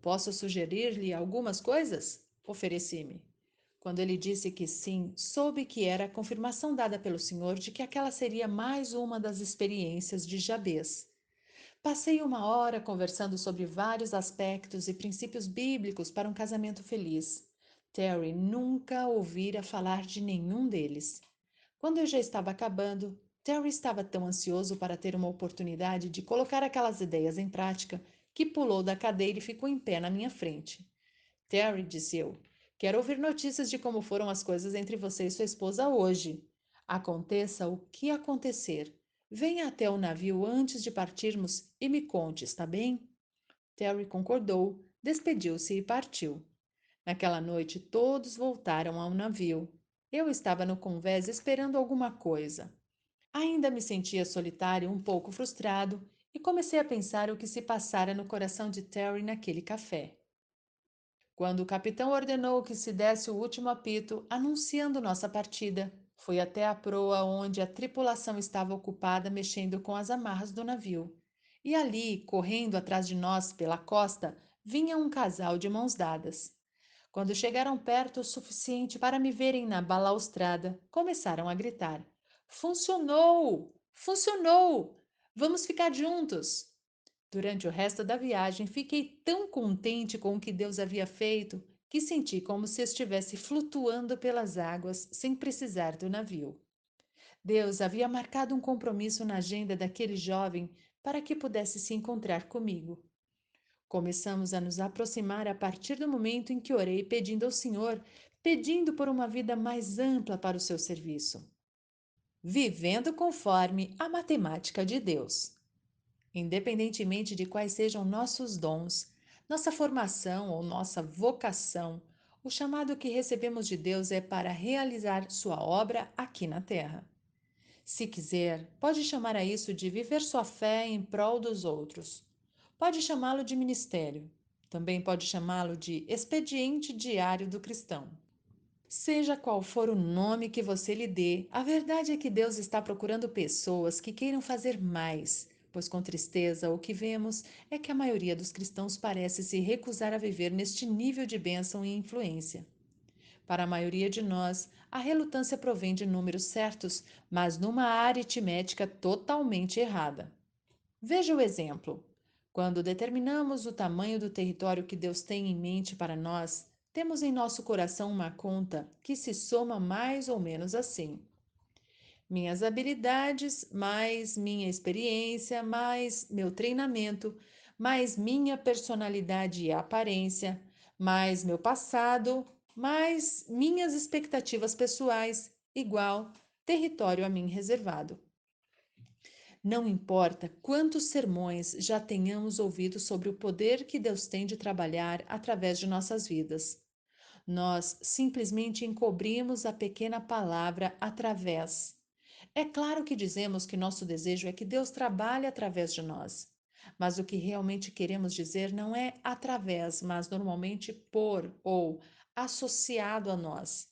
S1: Posso sugerir-lhe algumas coisas? Ofereci-me. Quando ele disse que sim, soube que era a confirmação dada pelo Senhor de que aquela seria mais uma das experiências de Jabez. Passei uma hora conversando sobre vários aspectos e princípios bíblicos para um casamento feliz. Terry nunca ouvira falar de nenhum deles. Quando eu já estava acabando, Terry estava tão ansioso para ter uma oportunidade de colocar aquelas ideias em prática que pulou da cadeira e ficou em pé na minha frente. Terry, disse eu, quero ouvir notícias de como foram as coisas entre você e sua esposa hoje. Aconteça o que acontecer. Venha até o navio antes de partirmos e me conte, está bem? Terry concordou, despediu-se e partiu. Naquela noite, todos voltaram ao navio. Eu estava no convés esperando alguma coisa. Ainda me sentia solitário, um pouco frustrado, e comecei a pensar o que se passara no coração de Terry naquele café. Quando o capitão ordenou que se desse o último apito, anunciando nossa partida, fui até a proa onde a tripulação estava ocupada mexendo com as amarras do navio. E ali, correndo atrás de nós pela costa, vinha um casal de mãos dadas. Quando chegaram perto o suficiente para me verem na balaustrada, começaram a gritar: Funcionou! Funcionou! Vamos ficar juntos! Durante o resto da viagem, fiquei tão contente com o que Deus havia feito que senti como se estivesse flutuando pelas águas sem precisar do navio. Deus havia marcado um compromisso na agenda daquele jovem para que pudesse se encontrar comigo. Começamos a nos aproximar a partir do momento em que orei pedindo ao Senhor, pedindo por uma vida mais ampla para o seu serviço. Vivendo conforme a matemática de Deus. Independentemente de quais sejam nossos dons, nossa formação ou nossa vocação, o chamado que recebemos de Deus é para realizar sua obra aqui na terra. Se quiser, pode chamar a isso de viver sua fé em prol dos outros. Pode chamá-lo de ministério. Também pode chamá-lo de expediente diário do cristão. Seja qual for o nome que você lhe dê, a verdade é que Deus está procurando pessoas que queiram fazer mais, pois com tristeza o que vemos é que a maioria dos cristãos parece se recusar a viver neste nível de bênção e influência. Para a maioria de nós, a relutância provém de números certos, mas numa aritmética totalmente errada. Veja o exemplo. Quando determinamos o tamanho do território que Deus tem em mente para nós, temos em nosso coração uma conta que se soma mais ou menos assim: minhas habilidades, mais minha experiência, mais meu treinamento, mais minha personalidade e aparência, mais meu passado, mais minhas expectativas pessoais, igual território a mim reservado. Não importa quantos sermões já tenhamos ouvido sobre o poder que Deus tem de trabalhar através de nossas vidas. Nós simplesmente encobrimos a pequena palavra através. É claro que dizemos que nosso desejo é que Deus trabalhe através de nós. Mas o que realmente queremos dizer não é através, mas normalmente por ou associado a nós.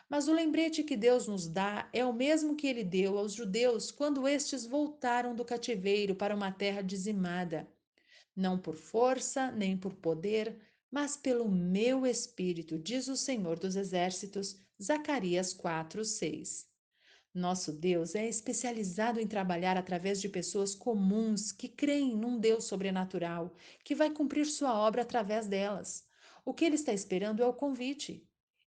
S1: Mas o lembrete que Deus nos dá é o mesmo que ele deu aos judeus quando estes voltaram do cativeiro para uma terra dizimada, não por força nem por poder, mas pelo meu espírito, diz o Senhor dos Exércitos, Zacarias 4:6. Nosso Deus é especializado em trabalhar através de pessoas comuns que creem num Deus sobrenatural, que vai cumprir sua obra através delas. O que ele está esperando é o convite.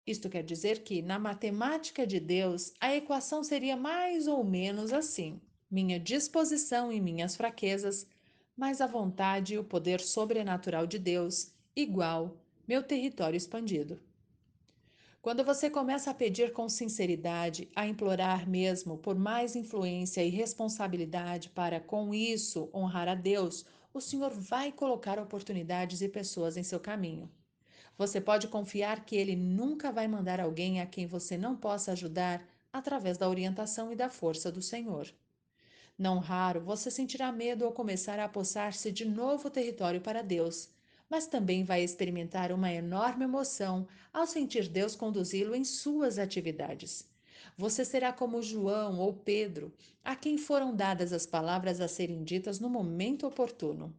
S1: Isto quer dizer que, na matemática de Deus, a equação seria mais ou menos assim: minha disposição e minhas fraquezas, mais a vontade e o poder sobrenatural de Deus, igual meu território expandido. Quando você começa a pedir com sinceridade, a implorar mesmo por mais influência e responsabilidade para, com isso, honrar a Deus, o Senhor vai colocar oportunidades e pessoas em seu caminho. Você pode confiar que Ele nunca vai mandar alguém a quem você não possa ajudar através da orientação e da força do Senhor. Não raro, você sentirá medo ao começar a apossar-se de novo território para Deus, mas também vai experimentar uma enorme emoção ao sentir Deus conduzi-lo em suas atividades. Você será como João ou Pedro, a quem foram dadas as palavras a serem ditas no momento oportuno.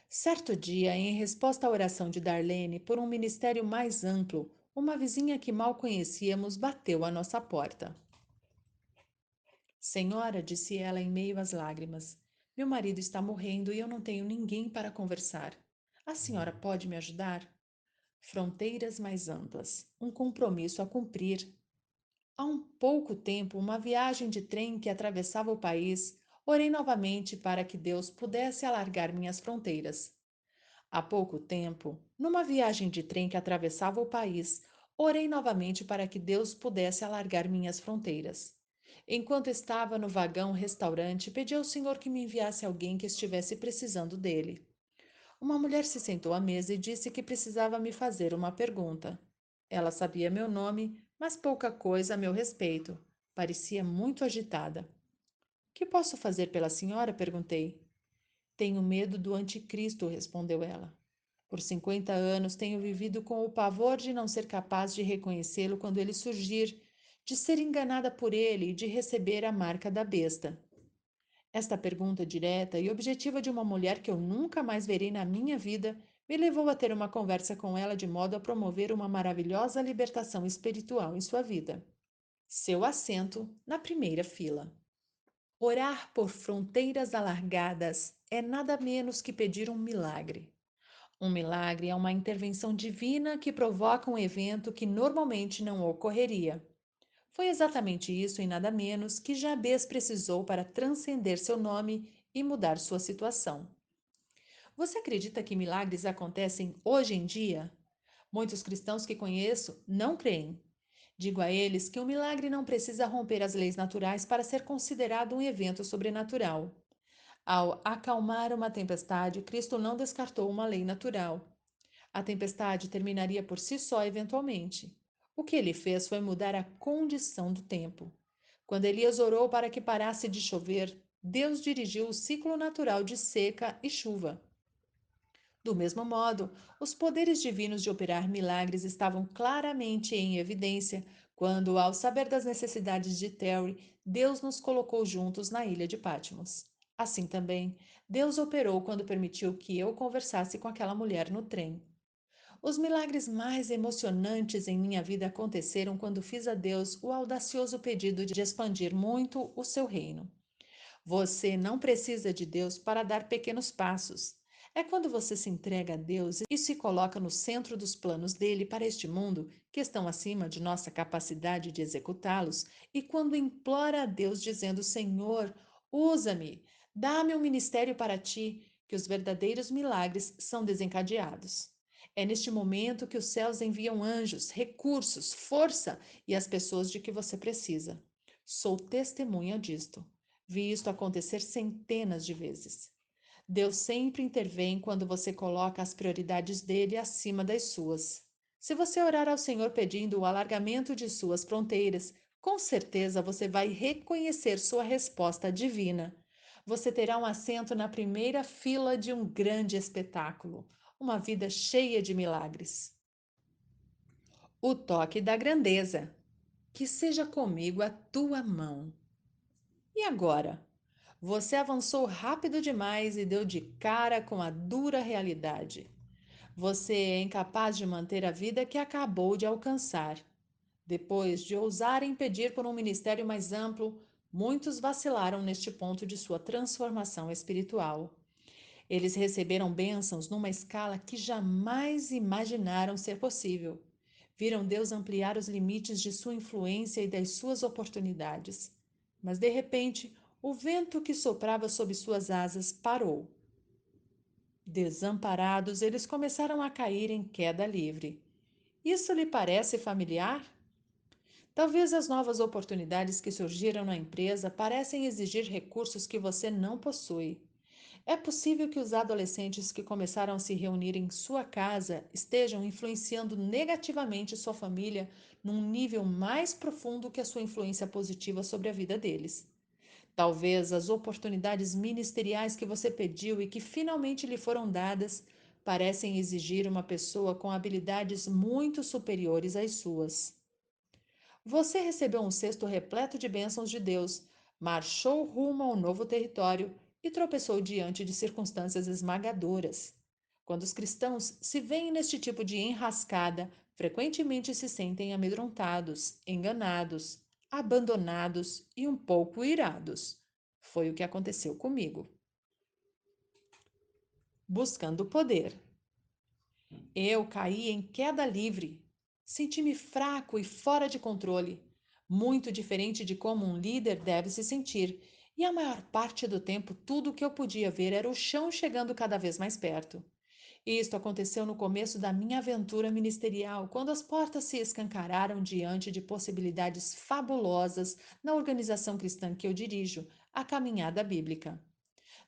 S1: Certo dia, em resposta à oração de Darlene por um ministério mais amplo, uma vizinha que mal conhecíamos bateu à nossa porta. Senhora, disse ela em meio às lágrimas, meu marido está morrendo e eu não tenho ninguém para conversar. A senhora pode me ajudar? Fronteiras mais amplas, um compromisso a cumprir. Há um pouco tempo, uma viagem de trem que atravessava o país, orei novamente para que Deus pudesse alargar minhas fronteiras. Há pouco tempo, numa viagem de trem que atravessava o país, orei novamente para que Deus pudesse alargar minhas fronteiras. Enquanto estava no vagão restaurante, pedi ao Senhor que me enviasse alguém que estivesse precisando dele. Uma mulher se sentou à mesa e disse que precisava me fazer uma pergunta. Ela sabia meu nome, mas pouca coisa a meu respeito. Parecia muito agitada. Que posso fazer pela senhora? Perguntei. Tenho medo do anticristo, respondeu ela. Por 50 anos tenho vivido com o pavor de não ser capaz de reconhecê-lo quando ele surgir, de ser enganada por ele e de receber a marca da besta. Esta pergunta direta e objetiva de uma mulher que eu nunca mais verei na minha vida me levou a ter uma conversa com ela de modo a promover uma maravilhosa libertação espiritual em sua vida. Seu assento na primeira fila. Orar por fronteiras alargadas é nada menos que pedir um milagre. Um milagre é uma intervenção divina que provoca um evento que normalmente não ocorreria. Foi exatamente isso e nada menos que Jabez precisou para transcender seu nome e mudar sua situação. Você acredita que milagres acontecem hoje em dia? Muitos cristãos que conheço não creem. Digo a eles que um milagre não precisa romper as leis naturais para ser considerado um evento sobrenatural. Ao acalmar uma tempestade, Cristo não descartou uma lei natural. A tempestade terminaria por si só eventualmente. O que ele fez foi mudar a condição do tempo. Quando Elias orou para que parasse de chover, Deus dirigiu o ciclo natural de seca e chuva. Do mesmo modo, os poderes divinos de operar milagres estavam claramente em evidência quando, ao saber das necessidades de Terry, Deus nos colocou juntos na ilha de Patmos. Assim também, Deus operou quando permitiu que eu conversasse com aquela mulher no trem. Os milagres mais emocionantes em minha vida aconteceram quando fiz a Deus o audacioso pedido de expandir muito o seu reino. Você não precisa de Deus para dar pequenos passos. É quando você se entrega a Deus e se coloca no centro dos planos dele para este mundo, que estão acima de nossa capacidade de executá-los, e quando implora a Deus dizendo: Senhor, usa-me, dá-me um ministério para ti, que os verdadeiros milagres são desencadeados. É neste momento que os céus enviam anjos, recursos, força e as pessoas de que você precisa. Sou testemunha disto. Vi isto acontecer centenas de vezes. Deus sempre intervém quando você coloca as prioridades dele acima das suas. Se você orar ao Senhor pedindo o alargamento de suas fronteiras, com certeza você vai reconhecer sua resposta divina. Você terá um assento na primeira fila de um grande espetáculo, uma vida cheia de milagres. O toque da grandeza. Que seja comigo a tua mão. E agora? Você avançou rápido demais e deu de cara com a dura realidade. Você é incapaz de manter a vida que acabou de alcançar. Depois de ousarem pedir por um ministério mais amplo, muitos vacilaram neste ponto de sua transformação espiritual. Eles receberam bênçãos numa escala que jamais imaginaram ser possível. Viram Deus ampliar os limites de sua influência e das suas oportunidades. Mas, de repente, o vento que soprava sob suas asas parou. Desamparados, eles começaram a cair em queda livre. Isso lhe parece familiar? Talvez as novas oportunidades que surgiram na empresa parecem exigir recursos que você não possui. É possível que os adolescentes que começaram a se reunir em sua casa estejam influenciando negativamente sua família num nível mais profundo que a sua influência positiva sobre a vida deles. Talvez as oportunidades ministeriais que você pediu e que finalmente lhe foram dadas parecem exigir uma pessoa com habilidades muito superiores às suas. Você recebeu um cesto repleto de bênçãos de Deus, marchou rumo ao novo território e tropeçou diante de circunstâncias esmagadoras. Quando os cristãos se veem neste tipo de enrascada, frequentemente se sentem amedrontados, enganados, abandonados e um pouco irados. Foi o que aconteceu comigo. Buscando poder. Eu caí em queda livre. Senti-me fraco e fora de controle, muito diferente de como um líder deve se sentir, e a maior parte do tempo tudo o que eu podia ver era o chão chegando cada vez mais perto. Isto aconteceu no começo da minha aventura ministerial, quando as portas se escancararam diante de possibilidades fabulosas na organização cristã que eu dirijo, a Caminhada Bíblica.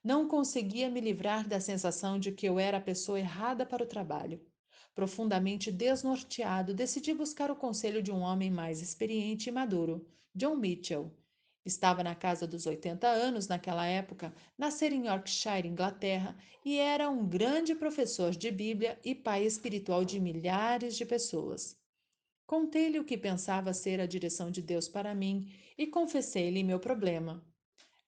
S1: Não conseguia me livrar da sensação de que eu era a pessoa errada para o trabalho. Profundamente desnorteado, decidi buscar o conselho de um homem mais experiente e maduro, John Mitchell. Estava na casa dos 80 anos naquela época, nascera em Yorkshire, Inglaterra, e era um grande professor de Bíblia e pai espiritual de milhares de pessoas. Contei-lhe o que pensava ser a direção de Deus para mim e confessei-lhe meu problema.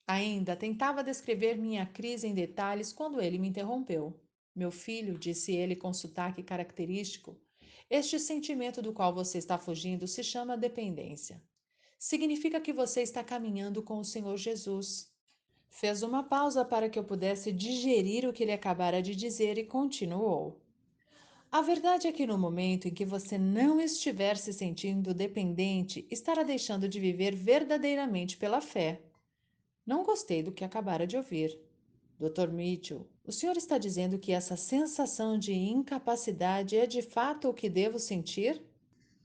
S1: Ainda tentava descrever minha crise em detalhes quando ele me interrompeu. Meu filho, disse ele com sotaque característico, este sentimento do qual você está fugindo se chama dependência. Significa que você está caminhando com o Senhor Jesus. Fez uma pausa para que eu pudesse digerir o que ele acabara de dizer e continuou. A verdade é que no momento em que você não estiver se sentindo dependente, estará deixando de viver verdadeiramente pela fé. Não gostei do que acabara de ouvir. Dr. Mitchell, o senhor está dizendo que essa sensação de incapacidade é de fato o que devo sentir?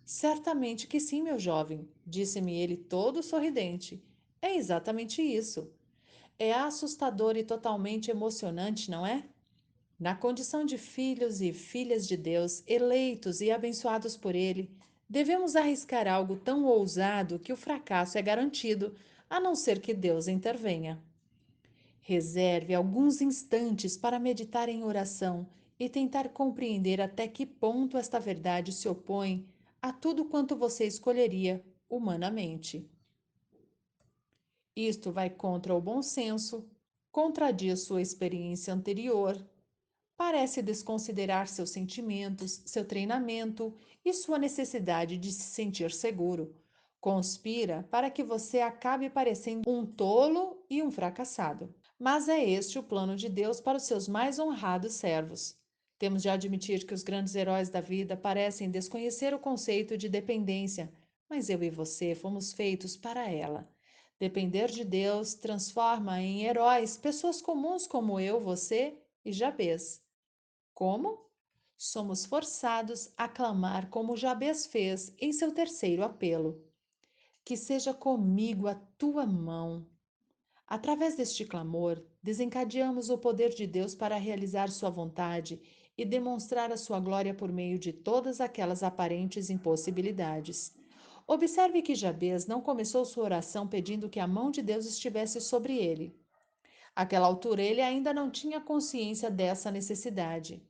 S1: Certamente que sim, meu jovem, disse-me ele todo sorridente. É exatamente isso. É assustador e totalmente emocionante, não é? Na condição de filhos e filhas de Deus, eleitos e abençoados por Ele, devemos arriscar algo tão ousado que o fracasso é garantido, a não ser que Deus intervenha. Reserve alguns instantes para meditar em oração e tentar compreender até que ponto esta verdade se opõe a tudo quanto você escolheria humanamente. Isto vai contra o bom senso, contradiz sua experiência anterior, parece desconsiderar seus sentimentos, seu treinamento e sua necessidade de se sentir seguro. Conspira para que você acabe parecendo um tolo e um fracassado. Mas é este o plano de Deus para os seus mais honrados servos. Temos de admitir que os grandes heróis da vida parecem desconhecer o conceito de dependência, mas eu e você fomos feitos para ela. Depender de Deus transforma em heróis pessoas comuns como eu, você e Jabez. Como? Somos forçados a clamar como Jabez fez em seu terceiro apelo: que seja comigo a tua mão. Através deste clamor, desencadeamos o poder de Deus para realizar sua vontade e demonstrar a sua glória por meio de todas aquelas aparentes impossibilidades. Observe que Jabez não começou sua oração pedindo que a mão de Deus estivesse sobre ele. Àquela altura, ele ainda não tinha consciência dessa necessidade.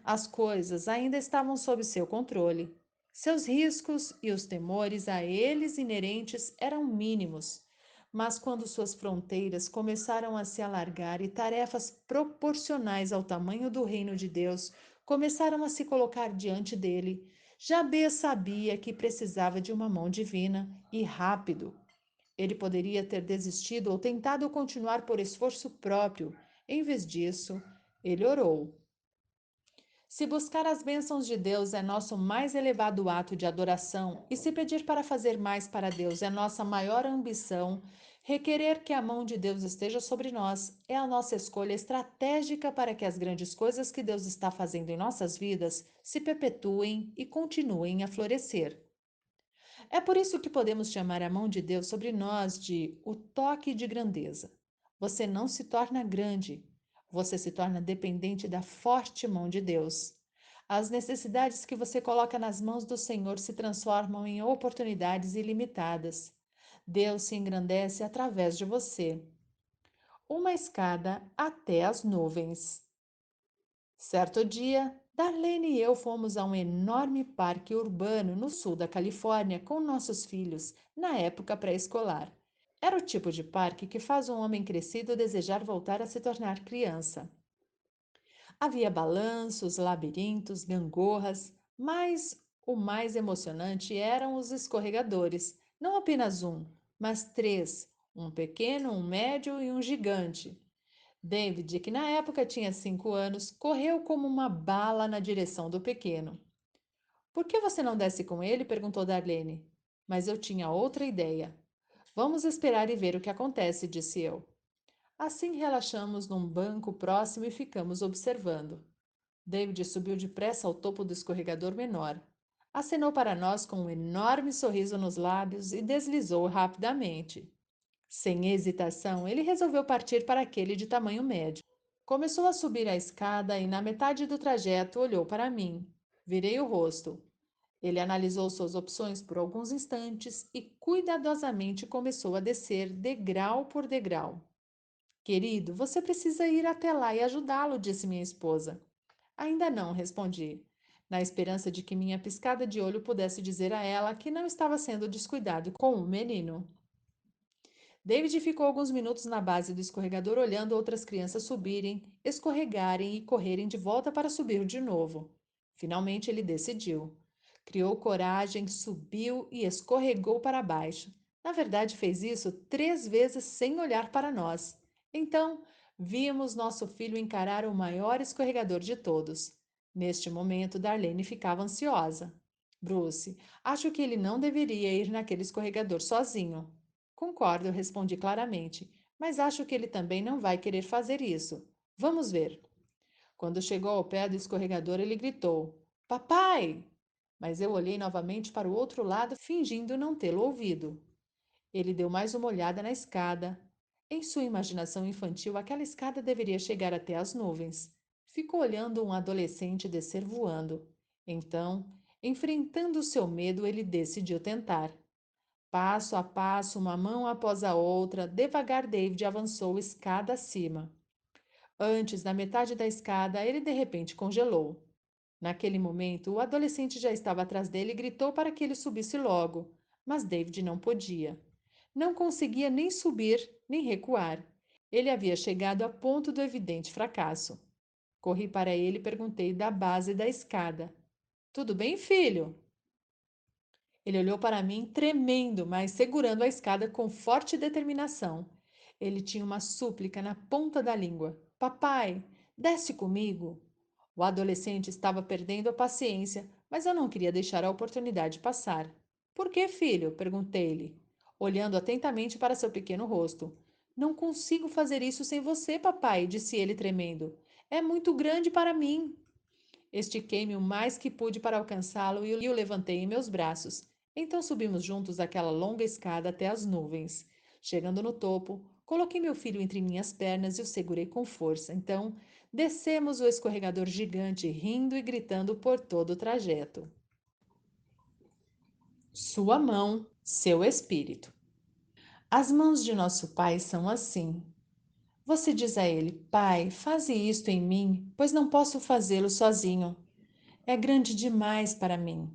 S1: As coisas ainda estavam sob seu controle. Seus riscos e os temores a eles inerentes eram mínimos. Mas quando suas fronteiras começaram a se alargar e tarefas proporcionais ao tamanho do reino de Deus começaram a se colocar diante dele, Jabez sabia que precisava de uma mão divina e rápido. Ele poderia ter desistido ou tentado continuar por esforço próprio. Em vez disso, ele orou. Se buscar as bênçãos de Deus é nosso mais elevado ato de adoração, e se pedir para fazer mais para Deus é nossa maior ambição, requerer que a mão de Deus esteja sobre nós é a nossa escolha estratégica para que as grandes coisas que Deus está fazendo em nossas vidas se perpetuem e continuem a florescer. É por isso que podemos chamar a mão de Deus sobre nós de o toque de grandeza. Você não se torna grande, você se torna dependente da forte mão de Deus. As necessidades que você coloca nas mãos do Senhor se transformam em oportunidades ilimitadas. Deus se engrandece através de você. Uma escada até as nuvens. Certo dia, Darlene e eu fomos a um enorme parque urbano no sul da Califórnia com nossos filhos, na época pré-escolar. Era o tipo de parque que faz um homem crescido desejar voltar a se tornar criança. Havia balanços, labirintos, gangorras, mas o mais emocionante eram os escorregadores. Não apenas um, mas três: um pequeno, um médio e um gigante. David, que na época tinha 5 anos, correu como uma bala na direção do pequeno. Por que você não desce com ele? Perguntou Darlene. Mas eu tinha outra ideia. Vamos esperar e ver o que acontece, disse eu. Assim relaxamos num banco próximo e ficamos observando. David subiu depressa ao topo do escorregador menor. Acenou para nós com um enorme sorriso nos lábios e deslizou rapidamente. Sem hesitação, ele resolveu partir para aquele de tamanho médio. Começou a subir a escada e, na metade do trajeto, olhou para mim. Virei o rosto. Ele analisou suas opções por alguns instantes e cuidadosamente começou a descer degrau por degrau. Querido, você precisa ir até lá e ajudá-lo, disse minha esposa. Ainda não, respondi, na esperança de que minha piscada de olho pudesse dizer a ela que não estava sendo descuidado com o menino. David ficou alguns minutos na base do escorregador olhando outras crianças subirem, escorregarem e correrem de volta para subir de novo. Finalmente ele decidiu. Criou coragem, subiu e escorregou para baixo. Na verdade, fez isso 3 vezes sem olhar para nós. Então, vimos nosso filho encarar o maior escorregador de todos. Neste momento, Darlene ficava ansiosa. Bruce, acho que ele não deveria ir naquele escorregador sozinho. Concordo, respondi claramente, mas acho que ele também não vai querer fazer isso. Vamos ver. Quando chegou ao pé do escorregador, ele gritou: Papai! Mas eu olhei novamente para o outro lado, fingindo não tê-lo ouvido. Ele deu mais uma olhada na escada. Em sua imaginação infantil, aquela escada deveria chegar até as nuvens. Ficou olhando um adolescente descer voando. Então, enfrentando seu medo, ele decidiu tentar. Passo a passo, uma mão após a outra, devagar David avançou escada acima. Antes, na metade da escada, ele de repente congelou. Naquele momento, o adolescente já estava atrás dele e gritou para que ele subisse logo, mas David não podia. Não conseguia nem subir, nem recuar. Ele havia chegado a ponto do evidente fracasso. Corri para ele e perguntei da base da escada: Tudo bem, filho? Ele olhou para mim, tremendo, mas segurando a escada com forte determinação. Ele tinha uma súplica na ponta da língua: Papai, desce comigo. O adolescente estava perdendo a paciência, mas eu não queria deixar a oportunidade passar. Por que, filho? Perguntei-lhe, olhando atentamente para seu pequeno rosto. Não consigo fazer isso sem você, papai, disse ele tremendo. É muito grande para mim. Estiquei-me o mais que pude para alcançá-lo e o levantei em meus braços. Então subimos juntos aquela longa escada até as nuvens. Chegando no topo, coloquei meu filho entre minhas pernas e o segurei com força. Então, descemos o escorregador gigante, rindo e gritando por todo o trajeto. Sua mão, seu espírito. As mãos de nosso Pai são assim. Você diz a ele: Pai, faze isto em mim, pois não posso fazê-lo sozinho. É grande demais para mim.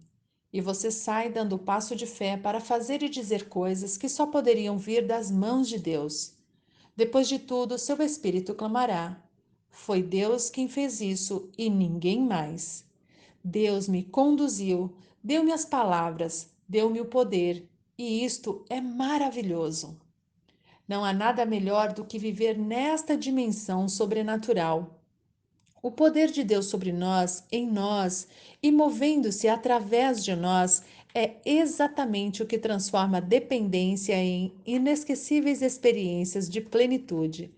S1: E você sai dando o passo de fé para fazer e dizer coisas que só poderiam vir das mãos de Deus. Depois de tudo, seu espírito clamará: Foi Deus quem fez isso e ninguém mais. Deus me conduziu, deu-me as palavras, deu-me o poder, e isto é maravilhoso. Não há nada melhor do que viver nesta dimensão sobrenatural. O poder de Deus sobre nós, em nós e movendo-se através de nós é exatamente o que transforma a dependência em inesquecíveis experiências de plenitude.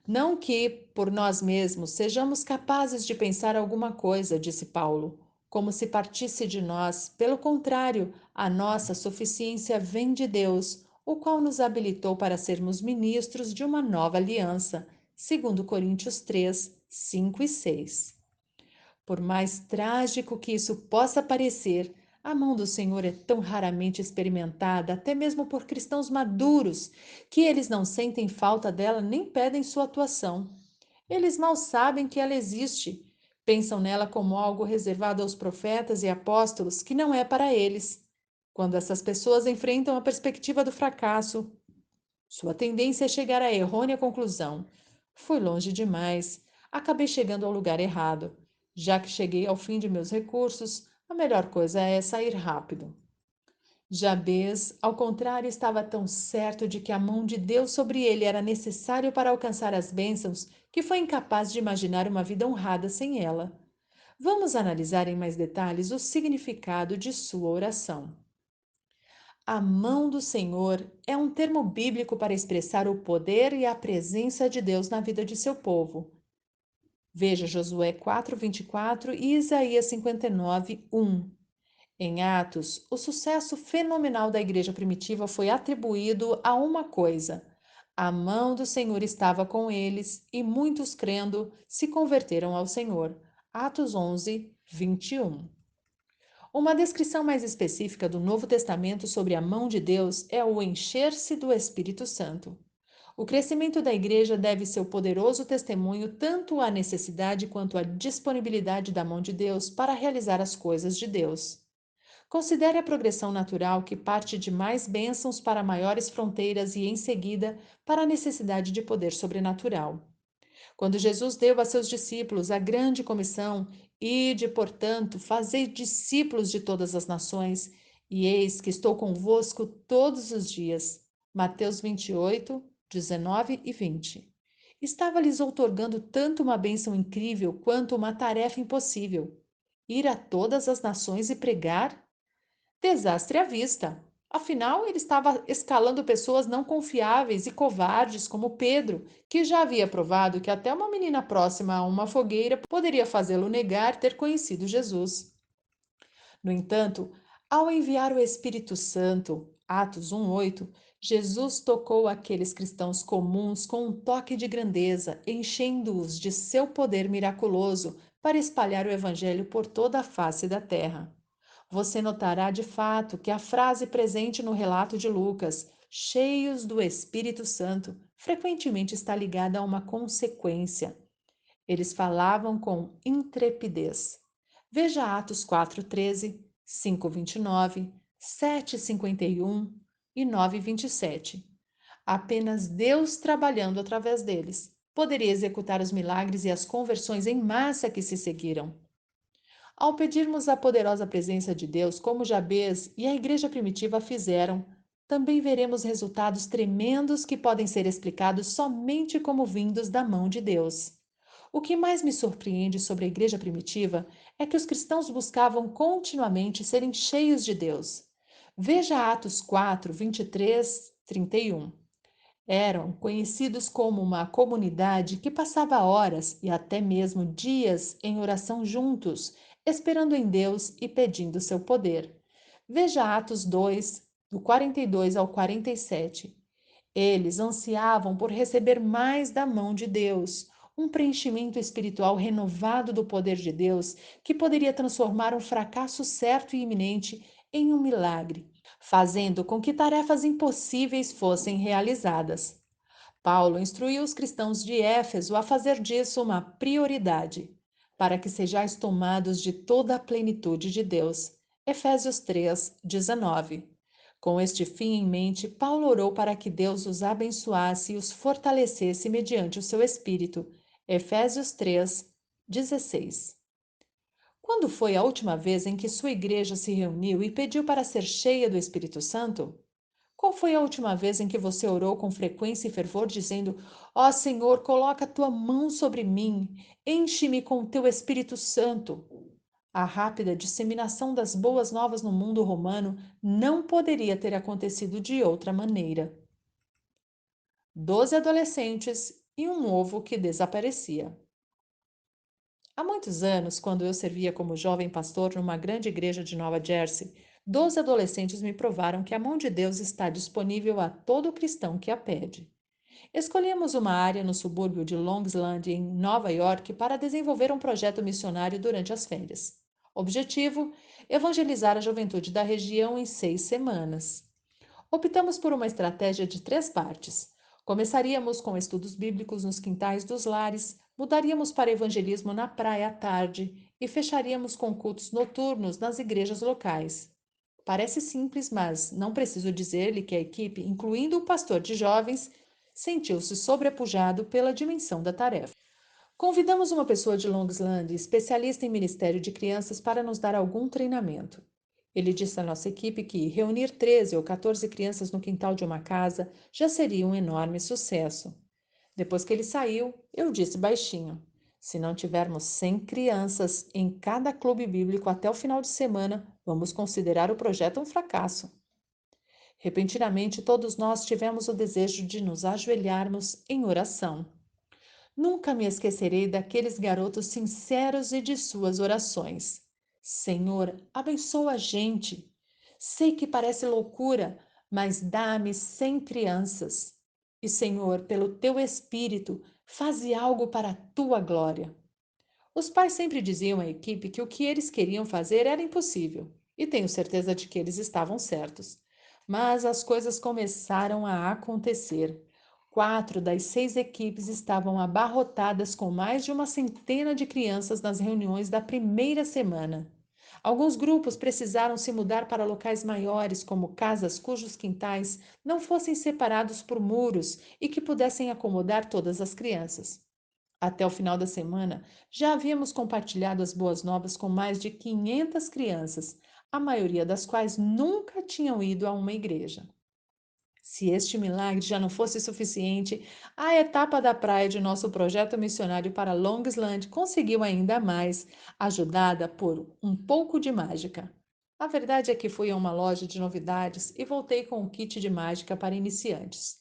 S1: Não que, por nós mesmos, sejamos capazes de pensar alguma coisa, disse Paulo, como se partisse de nós. Pelo contrário, a nossa suficiência vem de Deus, o qual nos habilitou para sermos ministros de uma nova aliança, segundo Coríntios 3, 5 e 6. Por mais trágico que isso possa parecer, a mão do Senhor é tão raramente experimentada, até mesmo por cristãos maduros, que eles não sentem falta dela nem pedem sua atuação. Eles mal sabem que ela existe. Pensam nela como algo reservado aos profetas e apóstolos que não é para eles. Quando essas pessoas enfrentam a perspectiva do fracasso, sua tendência é chegar à errônea conclusão: fui longe demais, acabei chegando ao lugar errado. Já que cheguei ao fim de meus recursos, a melhor coisa é sair rápido. Jabez, ao contrário, estava tão certo de que a mão de Deus sobre ele era necessário para alcançar as bênçãos que foi incapaz de imaginar uma vida honrada sem ela. Vamos analisar em mais detalhes o significado de sua oração. A mão do Senhor é um termo bíblico para expressar o poder e a presença de Deus na vida de seu povo. Veja Josué 4:24 e Isaías 59:1. Em Atos, o sucesso fenomenal da igreja primitiva foi atribuído a uma coisa: a mão do Senhor estava com eles e muitos crendo se converteram ao Senhor. Atos 11:21. Uma descrição mais específica do Novo Testamento sobre a mão de Deus é o encher-se do Espírito Santo. O crescimento da igreja deve seu poderoso testemunho tanto à necessidade quanto à disponibilidade da mão de Deus para realizar as coisas de Deus. Considere a progressão natural que parte de mais bênçãos para maiores fronteiras e, em seguida, para a necessidade de poder sobrenatural. Quando Jesus deu a seus discípulos a grande comissão, ide, portanto, fazei discípulos de todas as nações, e eis que estou convosco todos os dias. Mateus 28, 19 e 20. Estava-lhes outorgando tanto uma bênção incrível quanto uma tarefa impossível. Ir a todas as nações e pregar? Desastre à vista. Afinal, ele estava escalando pessoas não confiáveis e covardes como Pedro, que já havia provado que até uma menina próxima a uma fogueira poderia fazê-lo negar ter conhecido Jesus. No entanto, ao enviar o Espírito Santo, Atos 1:8, Jesus tocou aqueles cristãos comuns com um toque de grandeza, enchendo-os de seu poder miraculoso para espalhar o evangelho por toda a face da terra. Você notará de fato que a frase presente no relato de Lucas, cheios do Espírito Santo, frequentemente está ligada a uma consequência. Eles falavam com intrepidez. Veja Atos 4:13, 5:29, 7:51 e 9:27. Apenas Deus trabalhando através deles poderia executar os milagres e as conversões em massa que se seguiram. Ao pedirmos a poderosa presença de Deus, como Jabez e a igreja primitiva fizeram, também veremos resultados tremendos que podem ser explicados somente como vindos da mão de Deus. O que mais me surpreende sobre a igreja primitiva é que os cristãos buscavam continuamente serem cheios de Deus. Veja Atos 4, 23, 31. Eram conhecidos como uma comunidade que passava horas e até mesmo dias em oração juntos, esperando em Deus e pedindo seu poder. Veja Atos 2, do 42 ao 47. Eles ansiavam por receber mais da mão de Deus, um preenchimento espiritual renovado do poder de Deus que poderia transformar um fracasso certo e iminente em um milagre, fazendo com que tarefas impossíveis fossem realizadas. Paulo instruiu os cristãos de Éfeso a fazer disso uma prioridade, para que sejais tomados de toda a plenitude de Deus. Efésios 3, 19. Com este fim em mente, Paulo orou para que Deus os abençoasse e os fortalecesse mediante o seu Espírito. Efésios 3, 16. Quando foi a última vez em que sua igreja se reuniu e pediu para ser cheia do Espírito Santo? Qual foi a última vez em que você orou com frequência e fervor, dizendo: Ó Senhor, coloca a tua mão sobre mim, enche-me com o teu Espírito Santo? A rápida disseminação das boas novas no mundo romano não poderia ter acontecido de outra maneira. 12 adolescentes e um ovo que desaparecia. Há muitos anos, quando eu servia como jovem pastor numa grande igreja de Nova Jersey, 12 adolescentes me provaram que a mão de Deus está disponível a todo cristão que a pede. Escolhemos uma área no subúrbio de Long Island, em Nova York, para desenvolver um projeto missionário durante as férias. Objetivo: evangelizar a juventude da região em 6 semanas. Optamos por uma estratégia de 3 partes. Começaríamos com estudos bíblicos nos quintais dos lares, mudaríamos para evangelismo na praia à tarde e fecharíamos com cultos noturnos nas igrejas locais. Parece simples, mas não preciso dizer-lhe que a equipe, incluindo o pastor de jovens, sentiu-se sobrepujado pela dimensão da tarefa. Convidamos uma pessoa de Long Island, especialista em ministério de crianças, para nos dar algum treinamento. Ele disse à nossa equipe que reunir 13 ou 14 crianças no quintal de uma casa já seria um enorme sucesso. Depois que ele saiu, eu disse baixinho: se não tivermos 100 crianças em cada clube bíblico até o final de semana, vamos considerar o projeto um fracasso. Repentinamente, todos nós tivemos o desejo de nos ajoelharmos em oração. Nunca me esquecerei daqueles garotos sinceros e de suas orações. Senhor, abençoa a gente. Sei que parece loucura, mas dá-me 100 crianças. E, Senhor, pelo teu Espírito, faze algo para a tua glória. Os pais sempre diziam à equipe que o que eles queriam fazer era impossível, e tenho certeza de que eles estavam certos. Mas as coisas começaram a acontecer. 4 das 6 equipes estavam abarrotadas com mais de uma centena de crianças nas reuniões da primeira semana. Alguns grupos precisaram se mudar para locais maiores, como casas cujos quintais não fossem separados por muros e que pudessem acomodar todas as crianças. Até o final da semana, já havíamos compartilhado as boas novas com mais de 500 crianças, a maioria das quais nunca tinham ido a uma igreja. Se este milagre já não fosse suficiente, a etapa da praia de nosso projeto missionário para Long Island conseguiu ainda mais, ajudada por um pouco de mágica. A verdade é que fui a uma loja de novidades e voltei com um kit de mágica para iniciantes.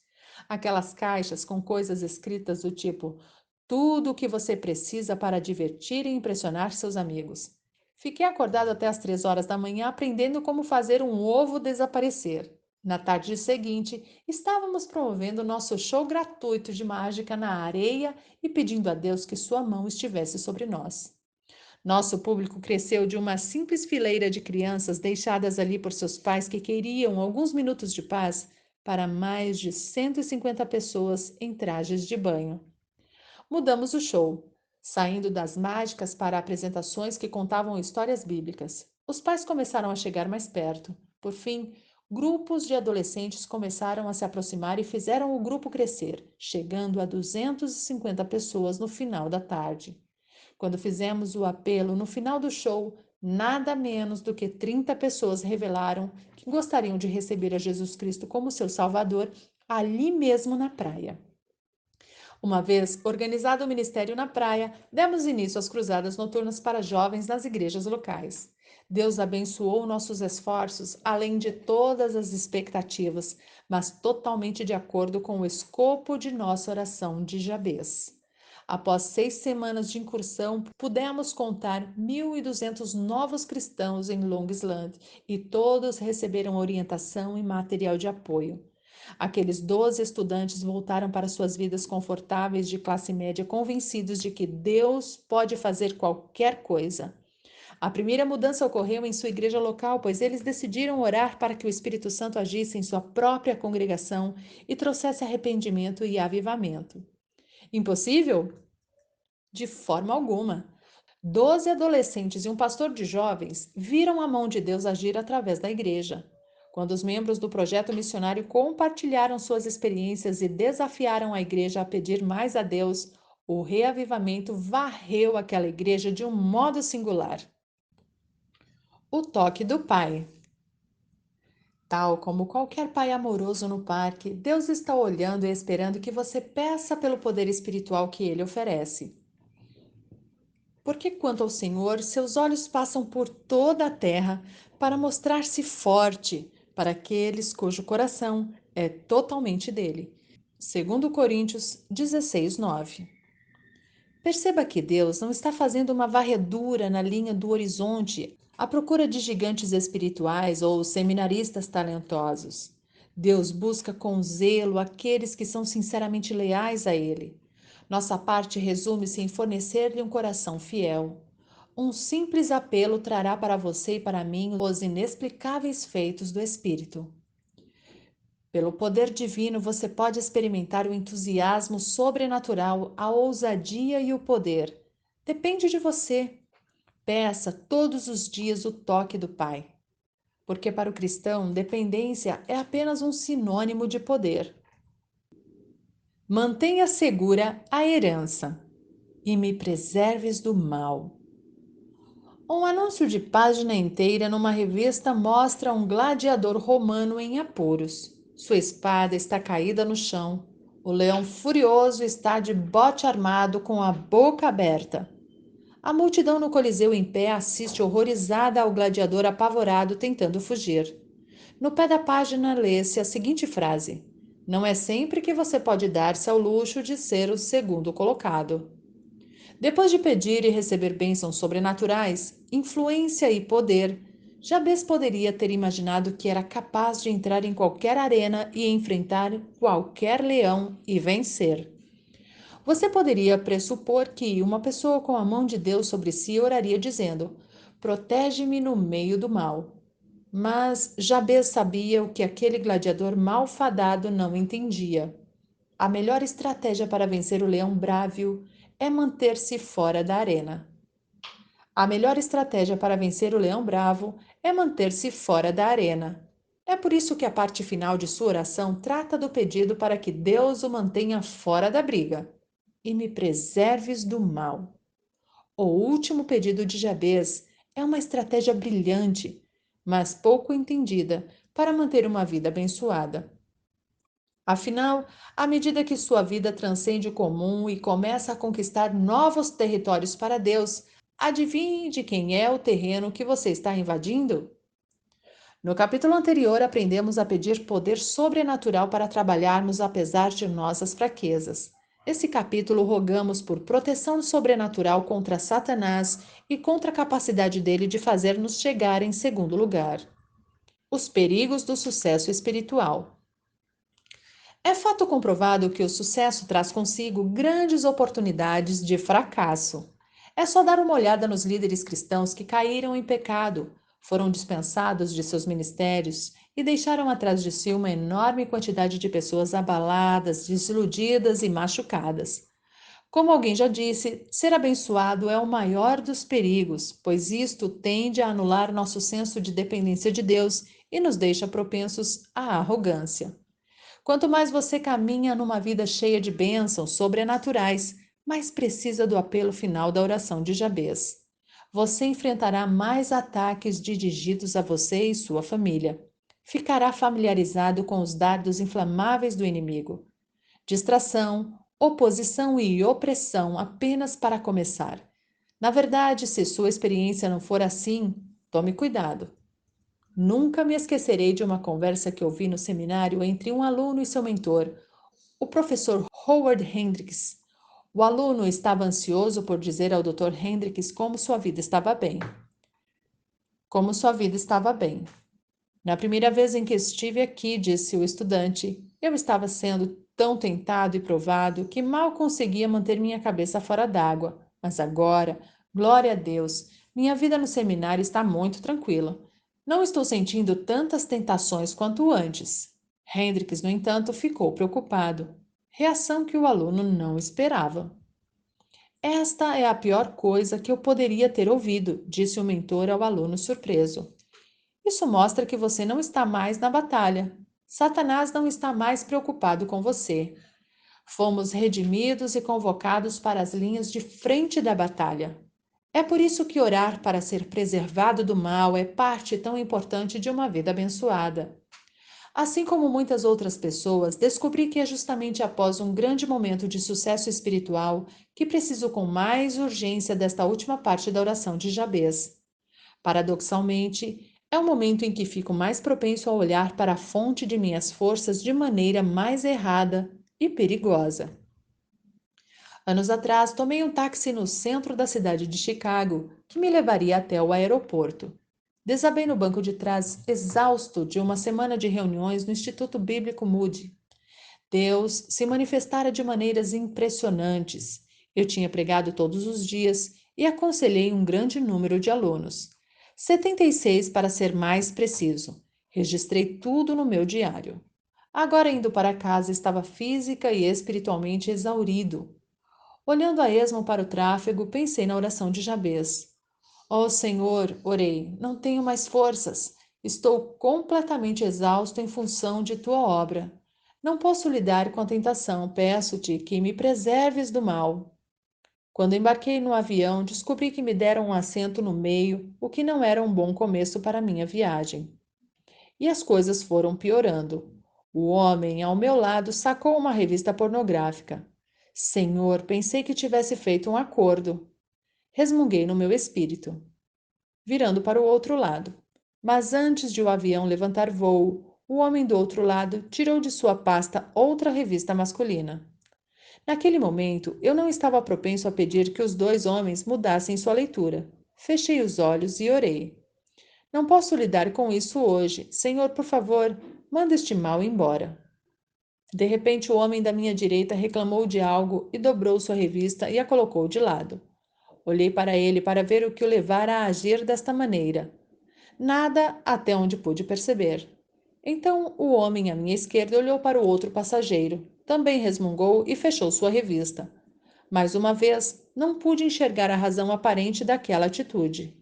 S1: Aquelas caixas com coisas escritas do tipo tudo o que você precisa para divertir e impressionar seus amigos. Fiquei acordado até as 3 horas da manhã aprendendo como fazer um ovo desaparecer. Na tarde seguinte, estávamos promovendo nosso show gratuito de mágica na areia e pedindo a Deus que sua mão estivesse sobre nós. Nosso público cresceu de uma simples fileira de crianças deixadas ali por seus pais que queriam alguns minutos de paz para mais de 150 pessoas em trajes de banho. Mudamos o show, saindo das mágicas para apresentações que contavam histórias bíblicas. Os pais começaram a chegar mais perto. Por fim, Grupos de adolescentes começaram a se aproximar e fizeram o grupo crescer, chegando a 250 pessoas no final da tarde. Quando fizemos o apelo no final do show, nada menos do que 30 pessoas revelaram que gostariam de receber a Jesus Cristo como seu Salvador ali mesmo na praia. Uma vez organizado o ministério na praia, demos início às cruzadas noturnas para jovens nas igrejas locais. Deus abençoou nossos esforços além de todas as expectativas, mas totalmente de acordo com o escopo de nossa oração de Jabez. Após 6 semanas de incursão, pudemos contar 1.200 novos cristãos em Long Island e todos receberam orientação e material de apoio. Aqueles 12 estudantes voltaram para suas vidas confortáveis de classe média, convencidos de que Deus pode fazer qualquer coisa. A primeira mudança ocorreu em sua igreja local, pois eles decidiram orar para que o Espírito Santo agisse em sua própria congregação e trouxesse arrependimento e avivamento. Impossível? De forma alguma. 12 adolescentes e um pastor de jovens viram a mão de Deus agir através da igreja. Quando os membros do projeto missionário compartilharam suas experiências e desafiaram a igreja a pedir mais a Deus, o reavivamento varreu aquela igreja de um modo singular. O toque do Pai. Tal como qualquer pai amoroso no parque, Deus está olhando e esperando que você peça pelo poder espiritual que ele oferece. Porque, quanto ao Senhor, seus olhos passam por toda a terra para mostrar-se forte para aqueles cujo coração é totalmente dele. 2 Coríntios 16, 9. Perceba que Deus não está fazendo uma varredura na linha do horizonte à procura de gigantes espirituais ou seminaristas talentosos. Deus busca com zelo aqueles que são sinceramente leais a Ele. Nossa parte resume-se em fornecer-lhe um coração fiel. Um simples apelo trará para você e para mim os inexplicáveis feitos do Espírito. Pelo poder divino, você pode experimentar o entusiasmo sobrenatural, a ousadia e o poder. Depende de você. Peça todos os dias o toque do Pai. Porque para o cristão, dependência é apenas um sinônimo de poder. Mantenha segura a herança e me preserves do mal. Um anúncio de página inteira numa revista mostra um gladiador romano em apuros. Sua espada está caída no chão. O leão furioso está de bote armado com a boca aberta. A multidão no Coliseu em pé assiste horrorizada ao gladiador apavorado tentando fugir. No pé da página lê-se a seguinte frase: Não é sempre que você pode dar-se ao luxo de ser o segundo colocado. Depois de pedir e receber bênçãos sobrenaturais, influência e poder, Jabez poderia ter imaginado que era capaz de entrar em qualquer arena e enfrentar qualquer leão e vencer. Você poderia pressupor que uma pessoa com a mão de Deus sobre si oraria dizendo: Protege-me no meio do mal. Mas Jabez sabia o que aquele gladiador malfadado não entendia. A melhor estratégia para vencer o leão brávio é manter-se fora da arena. A melhor estratégia para vencer o leão bravo é manter-se fora da arena. É por isso que a parte final de sua oração trata do pedido para que Deus o mantenha fora da briga e me preserves do mal. O último pedido de Jabez é uma estratégia brilhante, mas pouco entendida para manter uma vida abençoada. Afinal, à medida que sua vida transcende o comum e começa a conquistar novos territórios para Deus, adivinhe de quem é o terreno que você está invadindo? No capítulo anterior, aprendemos a pedir poder sobrenatural para trabalharmos apesar de nossas fraquezas. Nesse capítulo, rogamos por proteção sobrenatural contra Satanás e contra a capacidade dele de fazer-nos chegar em segundo lugar. Os perigos do sucesso espiritual. É fato comprovado que o sucesso traz consigo grandes oportunidades de fracasso. É só dar uma olhada nos líderes cristãos que caíram em pecado, foram dispensados de seus ministérios e deixaram atrás de si uma enorme quantidade de pessoas abaladas, desiludidas e machucadas. Como alguém já disse, ser abençoado é o maior dos perigos, pois isto tende a anular nosso senso de dependência de Deus e nos deixa propensos à arrogância. Quanto mais você caminha numa vida cheia de bênçãos sobrenaturais, mais precisa do apelo final da oração de Jabez. Você enfrentará mais ataques dirigidos a você e sua família. Ficará familiarizado com os dardos inflamáveis do inimigo. Distração, oposição e opressão apenas para começar. Na verdade, se sua experiência não for assim, tome cuidado. Nunca me esquecerei de uma conversa que ouvi no seminário entre um aluno e seu mentor, o professor Howard Hendricks. O aluno estava ansioso por dizer ao Dr. Hendricks como sua vida estava bem. Como sua vida estava bem. Na primeira vez em que estive aqui, disse o estudante, eu estava sendo tão tentado e provado que mal conseguia manter minha cabeça fora d'água. Mas agora, glória a Deus, minha vida no seminário está muito tranquila. Não estou sentindo tantas tentações quanto antes. Hendricks, no entanto, ficou preocupado. Reação que o aluno não esperava. Esta é a pior coisa que eu poderia ter ouvido, disse o mentor ao aluno surpreso. Isso mostra que você não está mais na batalha. Satanás não está mais preocupado com você. Fomos redimidos e convocados para as linhas de frente da batalha. É por isso que orar para ser preservado do mal é parte tão importante de uma vida abençoada. Assim como muitas outras pessoas, descobri que é justamente após um grande momento de sucesso espiritual que preciso com mais urgência desta última parte da oração de Jabez. Paradoxalmente, é o momento em que fico mais propenso a olhar para a fonte de minhas forças de maneira mais errada e perigosa. Anos atrás, tomei um táxi no centro da cidade de Chicago, que me levaria até o aeroporto. Desabei no banco de trás, exausto de uma semana de reuniões no Instituto Bíblico Moody. Deus se manifestara de maneiras impressionantes. Eu tinha pregado todos os dias e aconselhei um grande número de alunos. 76 para ser mais preciso. Registrei tudo no meu diário. Agora, indo para casa, estava física e espiritualmente exaurido. Olhando a esmo para o tráfego, pensei na oração de Jabez. Ó Senhor, orei, não tenho mais forças. Estou completamente exausto em função de tua obra. Não posso lidar com a tentação, peço-te que me preserves do mal. Quando embarquei no avião, descobri que me deram um assento no meio, o que não era um bom começo para minha viagem. E as coisas foram piorando. O homem ao meu lado sacou uma revista pornográfica. Senhor, pensei que tivesse feito um acordo. Resmunguei no meu espírito, virando para o outro lado. Mas antes de o avião levantar voo, o homem do outro lado tirou de sua pasta outra revista masculina. Naquele momento, eu não estava propenso a pedir que os dois homens mudassem sua leitura. Fechei os olhos e orei. Não posso lidar com isso hoje. Senhor, por favor, manda este mal embora. De repente, o homem da minha direita reclamou de algo e dobrou sua revista e a colocou de lado. Olhei para ele para ver o que o levara a agir desta maneira. Nada até onde pude perceber. Então, o homem à minha esquerda olhou para o outro passageiro, também resmungou e fechou sua revista. Mais uma vez, não pude enxergar a razão aparente daquela atitude.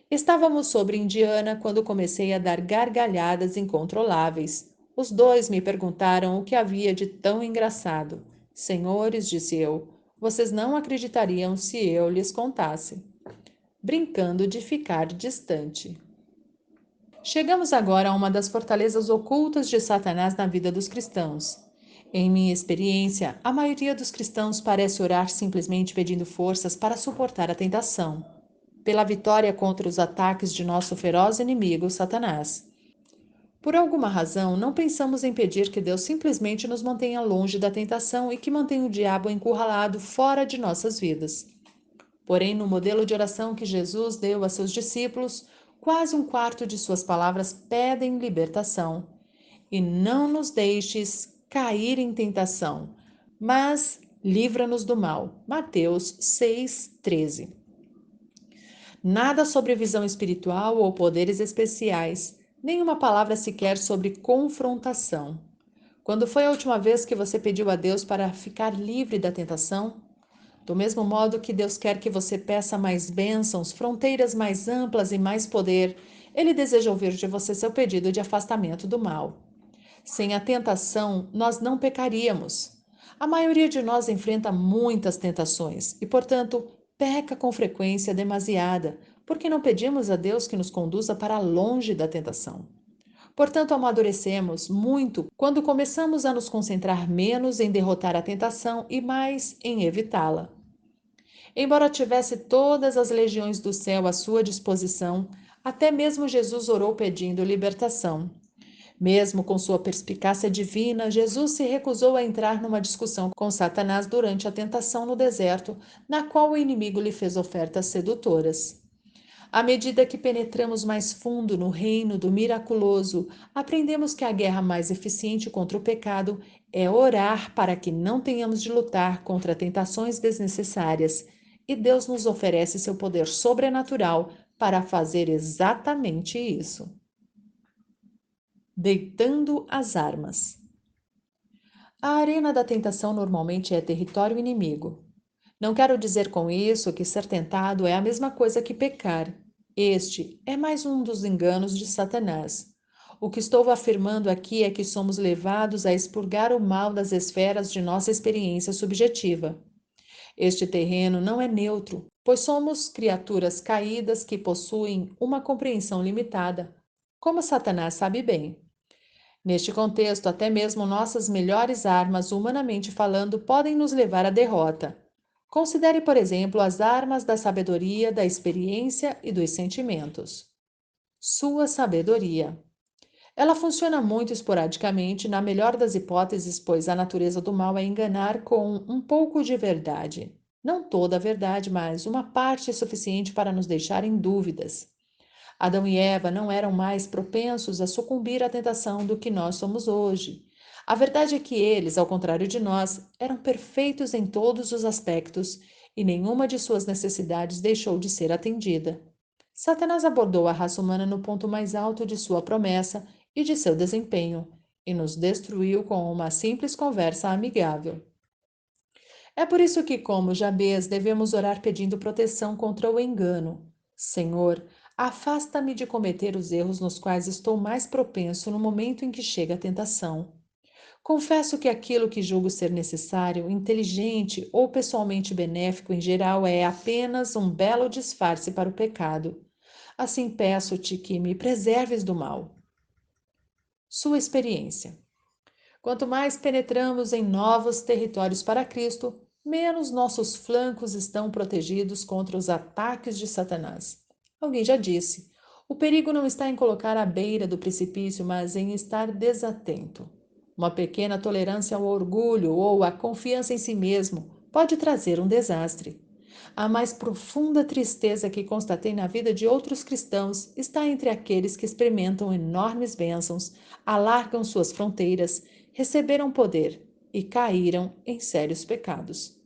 S1: Estávamos sobre Indiana quando comecei a dar gargalhadas incontroláveis. Os dois me perguntaram o que havia de tão engraçado. Senhores, disse eu, vocês não acreditariam se eu lhes contasse. Brincando de ficar distante. Chegamos agora a uma das fortalezas ocultas de Satanás na vida dos cristãos. Em minha experiência, a maioria dos cristãos parece orar simplesmente pedindo forças para suportar a tentação, pela vitória contra os ataques de nosso feroz inimigo, Satanás. Por alguma razão, não pensamos em pedir que Deus simplesmente nos mantenha longe da tentação e que mantenha o diabo encurralado fora de nossas vidas. Porém, no modelo de oração que Jesus deu a seus discípulos, quase um quarto de suas palavras pedem libertação. E não nos deixes cair em tentação, mas livra-nos do mal. Mateus 6:13. Nada sobre visão espiritual ou poderes especiais, nenhuma palavra sequer sobre confrontação. Quando foi a última vez que você pediu a Deus para ficar livre da tentação? Do mesmo modo que Deus quer que você peça mais bênçãos, fronteiras mais amplas e mais poder, Ele deseja ouvir de você seu pedido de afastamento do mal. Sem a tentação, nós não pecaríamos. A maioria de nós enfrenta muitas tentações e, portanto, peca com frequência demasiada, porque não pedimos a Deus que nos conduza para longe da tentação. Portanto, amadurecemos muito quando começamos a nos concentrar menos em derrotar a tentação e mais em evitá-la. Embora tivesse todas as legiões do céu à sua disposição, até mesmo Jesus orou pedindo libertação. Mesmo com sua perspicácia divina, Jesus se recusou a entrar numa discussão com Satanás durante a tentação no deserto, na qual o inimigo lhe fez ofertas sedutoras. À medida que penetramos mais fundo no reino do miraculoso, aprendemos que a guerra mais eficiente contra o pecado é orar para que não tenhamos de lutar contra tentações desnecessárias, e Deus nos oferece seu poder sobrenatural para fazer exatamente isso. Deitando as armas. A arena da tentação normalmente é território inimigo. Não quero dizer com isso que ser tentado é a mesma coisa que pecar. Este é mais um dos enganos de Satanás. O que estou afirmando aqui é que somos levados a expurgar o mal das esferas de nossa experiência subjetiva. Este terreno não é neutro, pois somos criaturas caídas que possuem uma compreensão limitada, como Satanás sabe bem. Neste contexto, até mesmo nossas melhores armas, humanamente falando, podem nos levar à derrota. Considere, por exemplo, as armas da sabedoria, da experiência e dos sentimentos. Sua sabedoria. Ela funciona muito esporadicamente, na melhor das hipóteses, pois a natureza do mal é enganar com um pouco de verdade. Não toda a verdade, mas uma parte suficiente para nos deixar em dúvidas. Adão e Eva não eram mais propensos a sucumbir à tentação do que nós somos hoje. A verdade é que eles, ao contrário de nós, eram perfeitos em todos os aspectos e nenhuma de suas necessidades deixou de ser atendida. Satanás abordou a raça humana no ponto mais alto de sua promessa e de seu desempenho, e nos destruiu com uma simples conversa amigável. É por isso que, como Jabez, devemos orar pedindo proteção contra o engano. Senhor, afasta-me de cometer os erros nos quais estou mais propenso no momento em que chega a tentação. Confesso que aquilo que julgo ser necessário, inteligente ou pessoalmente benéfico em geral é apenas um belo disfarce para o pecado. Assim peço-te que me preserves do mal. Sua experiência. Quanto mais penetramos em novos territórios para Cristo, menos nossos flancos estão protegidos contra os ataques de Satanás. Alguém já disse: o perigo não está em colocar à beira do precipício, mas em estar desatento. Uma pequena tolerância ao orgulho ou à confiança em si mesmo pode trazer um desastre. A mais profunda tristeza que constatei na vida de outros cristãos está entre aqueles que experimentam enormes bênçãos, alargam suas fronteiras, receberam poder e caíram em sérios pecados.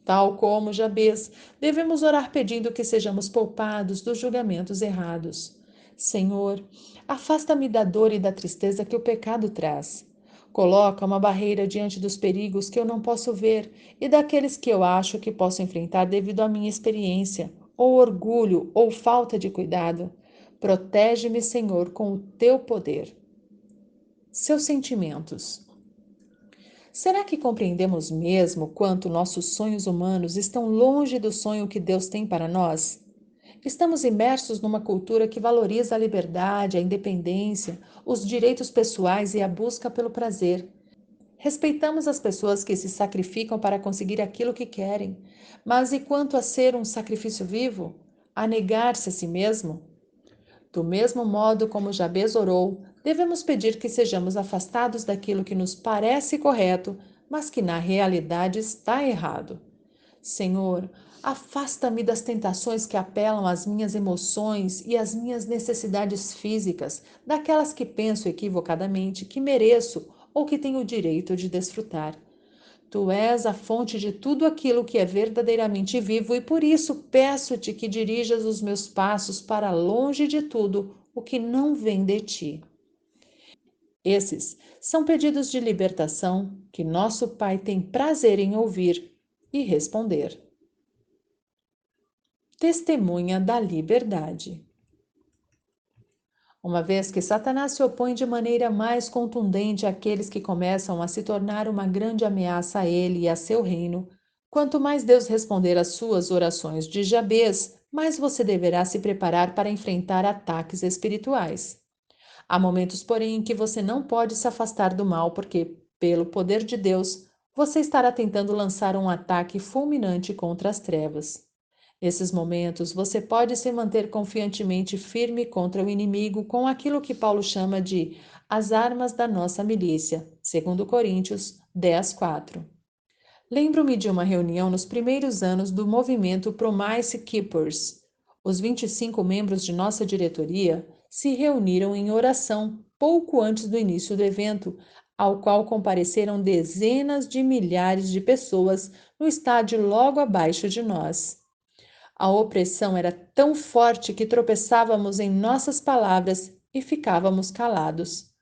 S1: Tal como Jabez, devemos orar pedindo que sejamos poupados dos julgamentos errados. Senhor, afasta-me da dor e da tristeza que o pecado traz. Coloca uma barreira diante dos perigos que eu não posso ver e daqueles que eu acho que posso enfrentar devido à minha experiência, ou orgulho, ou falta de cuidado. Protege-me, Senhor, com o teu poder. Seus sentimentos. Será que compreendemos mesmo quanto nossos sonhos humanos estão longe do sonho que Deus tem para nós? Estamos imersos numa cultura que valoriza a liberdade, a independência, os direitos pessoais e a busca pelo prazer. Respeitamos as pessoas que se sacrificam para conseguir aquilo que querem, mas e quanto a ser um sacrifício vivo? A negar-se a si mesmo? Do mesmo modo como Jabez orou, devemos pedir que sejamos afastados daquilo que nos parece correto, mas que na realidade está errado. Senhor, afasta-me das tentações que apelam às minhas emoções e às minhas necessidades físicas, daquelas que penso equivocadamente que mereço ou que tenho o direito de desfrutar. Tu és a fonte de tudo aquilo que é verdadeiramente vivo e por isso peço-te que dirijas os meus passos para longe de tudo o que não vem de ti. Esses são pedidos de libertação que nosso Pai tem prazer em ouvir e responder. Testemunha da liberdade. Uma vez que Satanás se opõe de maneira mais contundente àqueles que começam a se tornar uma grande ameaça a ele e a seu reino, quanto mais Deus responder às suas orações de Jabez, mais você deverá se preparar para enfrentar ataques espirituais. Há momentos, porém, em que você não pode se afastar do mal, porque, pelo poder de Deus, você estará tentando lançar um ataque fulminante contra as trevas. Nesses momentos, você pode se manter confiantemente firme contra o inimigo com aquilo que Paulo chama de as armas da nossa milícia, segundo Coríntios 10:4. Lembro-me de uma reunião nos primeiros anos do movimento Promise Keepers. Os 25 membros de nossa diretoria se reuniram em oração pouco antes do início do evento, ao qual compareceram dezenas de milhares de pessoas no estádio logo abaixo de nós. A opressão era tão forte que tropeçávamos em nossas palavras e ficávamos calados.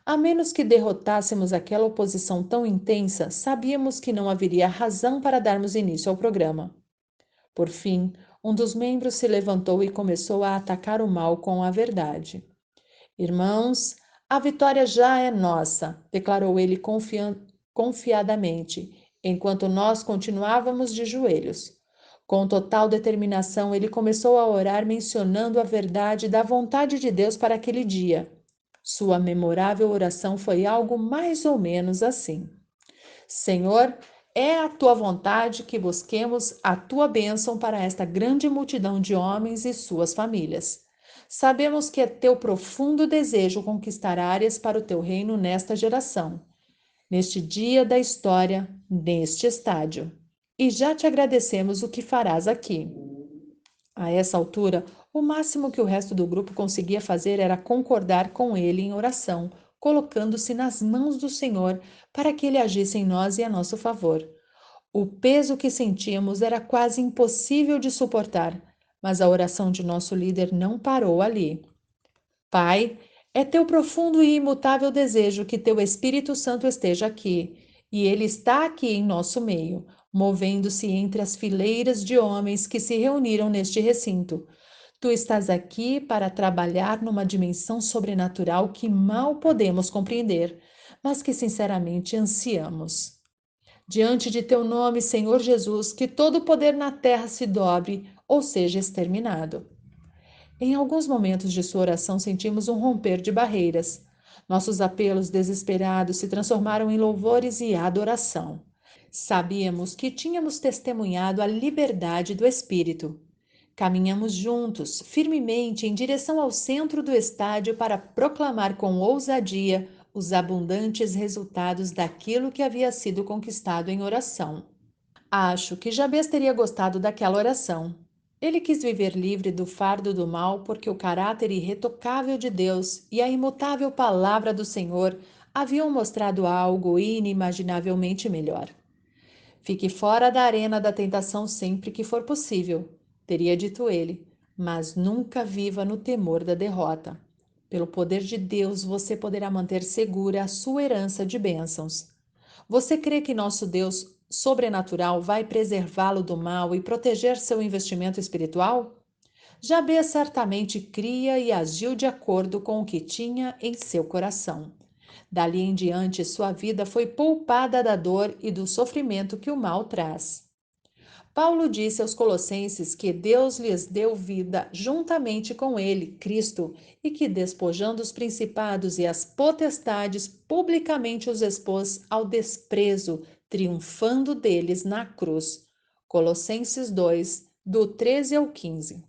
S1: A menos que derrotássemos aquela oposição tão intensa, sabíamos que não haveria razão para darmos início ao programa. Por fim, um dos membros se levantou e começou a atacar o mal com a verdade. Irmãos, a vitória já é nossa, declarou ele confiadamente, enquanto nós continuávamos de joelhos. Com total determinação, ele começou a orar mencionando a verdade da vontade de Deus para aquele dia. Sua memorável oração foi algo mais ou menos assim: Senhor, é a tua vontade que busquemos a tua bênção para esta grande multidão de homens e suas famílias. Sabemos que é teu profundo desejo conquistar áreas para o teu reino nesta geração, neste dia da história, neste estádio. E já te agradecemos o que farás aqui. A essa altura, o máximo que o resto do grupo conseguia fazer era concordar com ele em oração, colocando-se nas mãos do Senhor para que ele agisse em nós e a nosso favor. O peso que sentíamos era quase impossível de suportar, mas a oração de nosso líder não parou ali. Pai, é teu profundo e imutável desejo que teu Espírito Santo esteja aqui, e ele está aqui em nosso meio, movendo-se entre as fileiras de homens que se reuniram neste recinto. Tu estás aqui para trabalhar numa dimensão sobrenatural que mal podemos compreender, mas que sinceramente ansiamos. Diante de teu nome, Senhor Jesus, que todo o poder na terra se dobre ou seja exterminado. Em alguns momentos de sua oração sentimos um romper de barreiras. Nossos apelos desesperados se transformaram em louvores e adoração. Sabíamos que tínhamos testemunhado a liberdade do Espírito. Caminhamos juntos, firmemente, em direção ao centro do estádio para proclamar com ousadia os abundantes resultados daquilo que havia sido conquistado em oração. Acho que Jabez teria gostado daquela oração. Ele quis viver livre do fardo do mal porque o caráter irretocável de Deus e a imutável palavra do Senhor haviam mostrado algo inimaginavelmente melhor. Fique fora da arena da tentação sempre que for possível, teria dito ele, mas nunca viva no temor da derrota. Pelo poder de Deus, você poderá manter segura a sua herança de bênçãos. Você crê que nosso Deus sobrenatural vai preservá-lo do mal e proteger seu investimento espiritual? Jabez certamente cria e agiu de acordo com o que tinha em seu coração. Dali em diante, sua vida foi poupada da dor e do sofrimento que o mal traz. Paulo disse aos Colossenses que Deus lhes deu vida juntamente com ele, Cristo, e que, despojando os principados e as potestades, publicamente os expôs ao desprezo, triunfando deles na cruz. Colossenses 2, do 13 ao 15.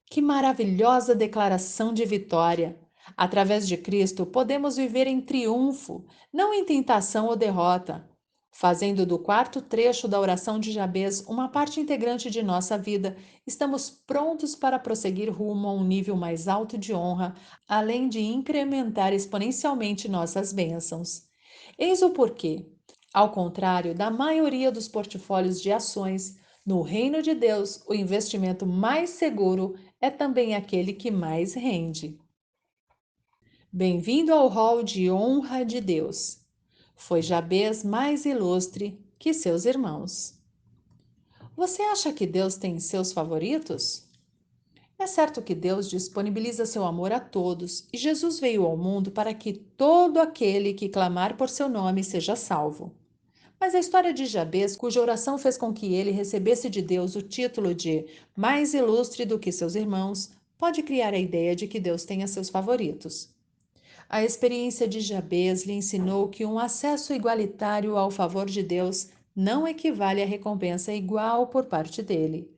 S1: Que maravilhosa declaração de vitória! Através de Cristo, podemos viver em triunfo, não em tentação ou derrota. Fazendo do quarto trecho da oração de Jabez uma parte integrante de nossa vida, estamos prontos para prosseguir rumo a um nível mais alto de honra, além de incrementar exponencialmente nossas bênçãos. Eis o porquê. Ao contrário da maioria dos portfólios de ações, no reino de Deus, o investimento mais seguro é também aquele que mais rende. Bem-vindo ao hall de honra de Deus. Foi Jabez mais ilustre que seus irmãos. Você acha que Deus tem seus favoritos? É certo que Deus disponibiliza seu amor a todos e Jesus veio ao mundo para que todo aquele que clamar por seu nome seja salvo. Mas a história de Jabez, cuja oração fez com que ele recebesse de Deus o título de mais ilustre do que seus irmãos, pode criar a ideia de que Deus tenha seus favoritos. A experiência de Jabez lhe ensinou que um acesso igualitário ao favor de Deus não equivale a recompensa igual por parte dele.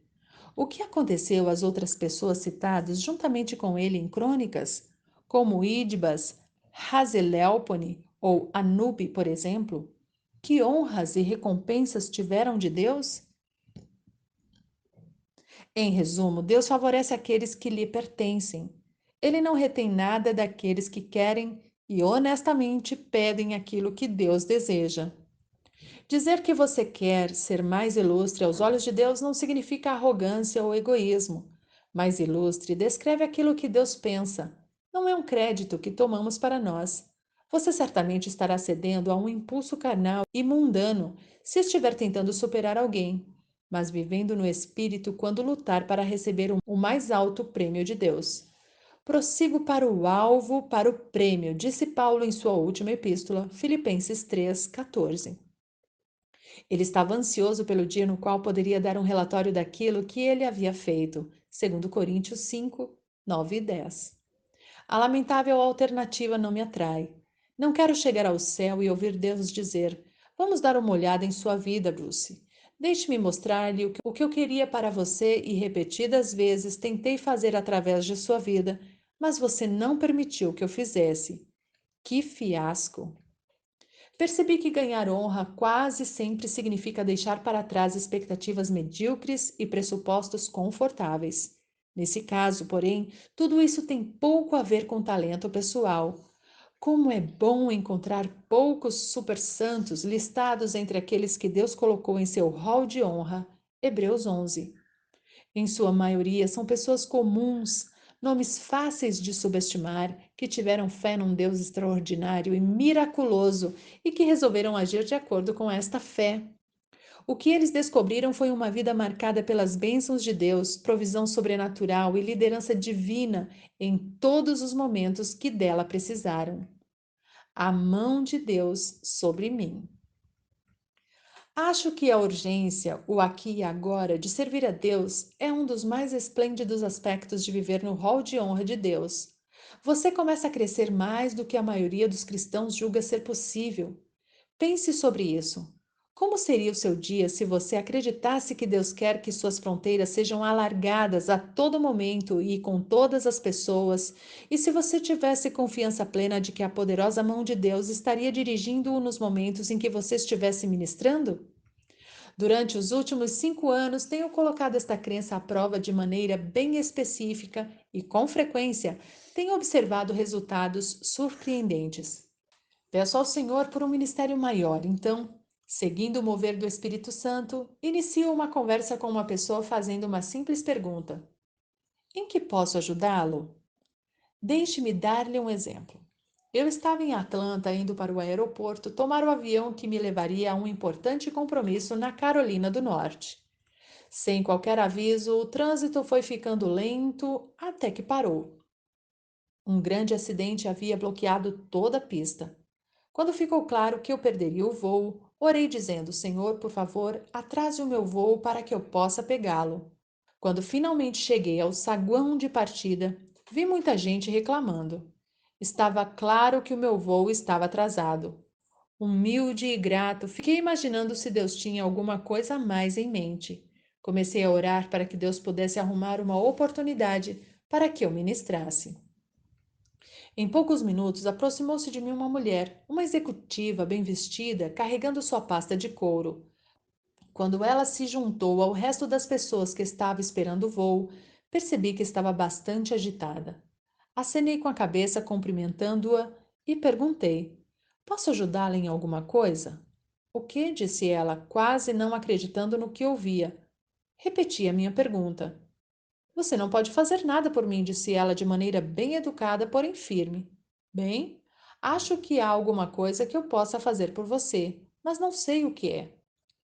S1: O que aconteceu às outras pessoas citadas juntamente com ele em crônicas, como Idbas, Hazelelpone ou Anube, por exemplo? Que honras e recompensas tiveram de Deus? Em resumo, Deus favorece aqueles que lhe pertencem. Ele não retém nada daqueles que querem e honestamente pedem aquilo que Deus deseja. Dizer que você quer ser mais ilustre aos olhos de Deus não significa arrogância ou egoísmo. Mais ilustre descreve aquilo que Deus pensa. Não é um crédito que tomamos para nós. Você certamente estará cedendo a um impulso carnal e mundano se estiver tentando superar alguém, mas vivendo no espírito quando lutar para receber o mais alto prêmio de Deus. Prossigo para o alvo, para o prêmio, disse Paulo em sua última epístola, Filipenses 3,14. Ele estava ansioso pelo dia no qual poderia dar um relatório daquilo que ele havia feito, segundo Coríntios 5, 9 e 10. A lamentável alternativa não me atrai. Não quero chegar ao céu e ouvir Deus dizer: Vamos dar uma olhada em sua vida, Bruce. Deixe-me mostrar-lhe o que eu queria para você e repetidas vezes tentei fazer através de sua vida, mas você não permitiu que eu fizesse. Que fiasco! Percebi que ganhar honra quase sempre significa deixar para trás expectativas medíocres e pressupostos confortáveis. Nesse caso, porém, tudo isso tem pouco a ver com talento pessoal. Como é bom encontrar poucos super-santos listados entre aqueles que Deus colocou em seu hall de honra. Hebreus 11. Em sua maioria, são pessoas comuns, nomes fáceis de subestimar, que tiveram fé num Deus extraordinário e miraculoso e que resolveram agir de acordo com esta fé. O que eles descobriram foi uma vida marcada pelas bênçãos de Deus, provisão sobrenatural e liderança divina em todos os momentos que dela precisaram. A mão de Deus sobre mim. Acho que a urgência, o aqui e agora, de servir a Deus é um dos mais esplêndidos aspectos de viver no hall de honra de Deus. Você começa a crescer mais do que a maioria dos cristãos julga ser possível. Pense sobre isso. Como seria o seu dia se você acreditasse que Deus quer que suas fronteiras sejam alargadas a todo momento e com todas as pessoas, e se você tivesse confiança plena de que a poderosa mão de Deus estaria dirigindo-o nos momentos em que você estivesse ministrando? Durante os últimos 5 anos, tenho colocado esta crença à prova de maneira bem específica e, com frequência, tenho observado resultados surpreendentes. Peço ao Senhor por um ministério maior, então, seguindo o mover do Espírito Santo, inicio uma conversa com uma pessoa fazendo uma simples pergunta: Em que posso ajudá-lo? Deixe-me dar-lhe um exemplo. Eu estava em Atlanta indo para o aeroporto tomar o avião que me levaria a um importante compromisso na Carolina do Norte. Sem qualquer aviso, o trânsito foi ficando lento até que parou. Um grande acidente havia bloqueado toda a pista. Quando ficou claro que eu perderia o voo, orei dizendo: Senhor, por favor, atrase o meu voo para que eu possa pegá-lo. Quando finalmente cheguei ao saguão de partida, vi muita gente reclamando. Estava claro que o meu voo estava atrasado. Humilde e grato, fiquei imaginando se Deus tinha alguma coisa a mais em mente. Comecei a orar para que Deus pudesse arrumar uma oportunidade para que eu ministrasse. Em poucos minutos, aproximou-se de mim uma mulher, uma executiva bem vestida, carregando sua pasta de couro. Quando ela se juntou ao resto das pessoas que estavam esperando o voo, percebi que estava bastante agitada. Acenei com a cabeça, cumprimentando-a, e perguntei: Posso ajudá-la em alguma coisa? O que? Disse ela, quase não acreditando no que ouvia. Repeti a minha pergunta. Você não pode fazer nada por mim, disse ela de maneira bem educada, porém firme. Bem, acho que há alguma coisa que eu possa fazer por você, mas não sei o que é.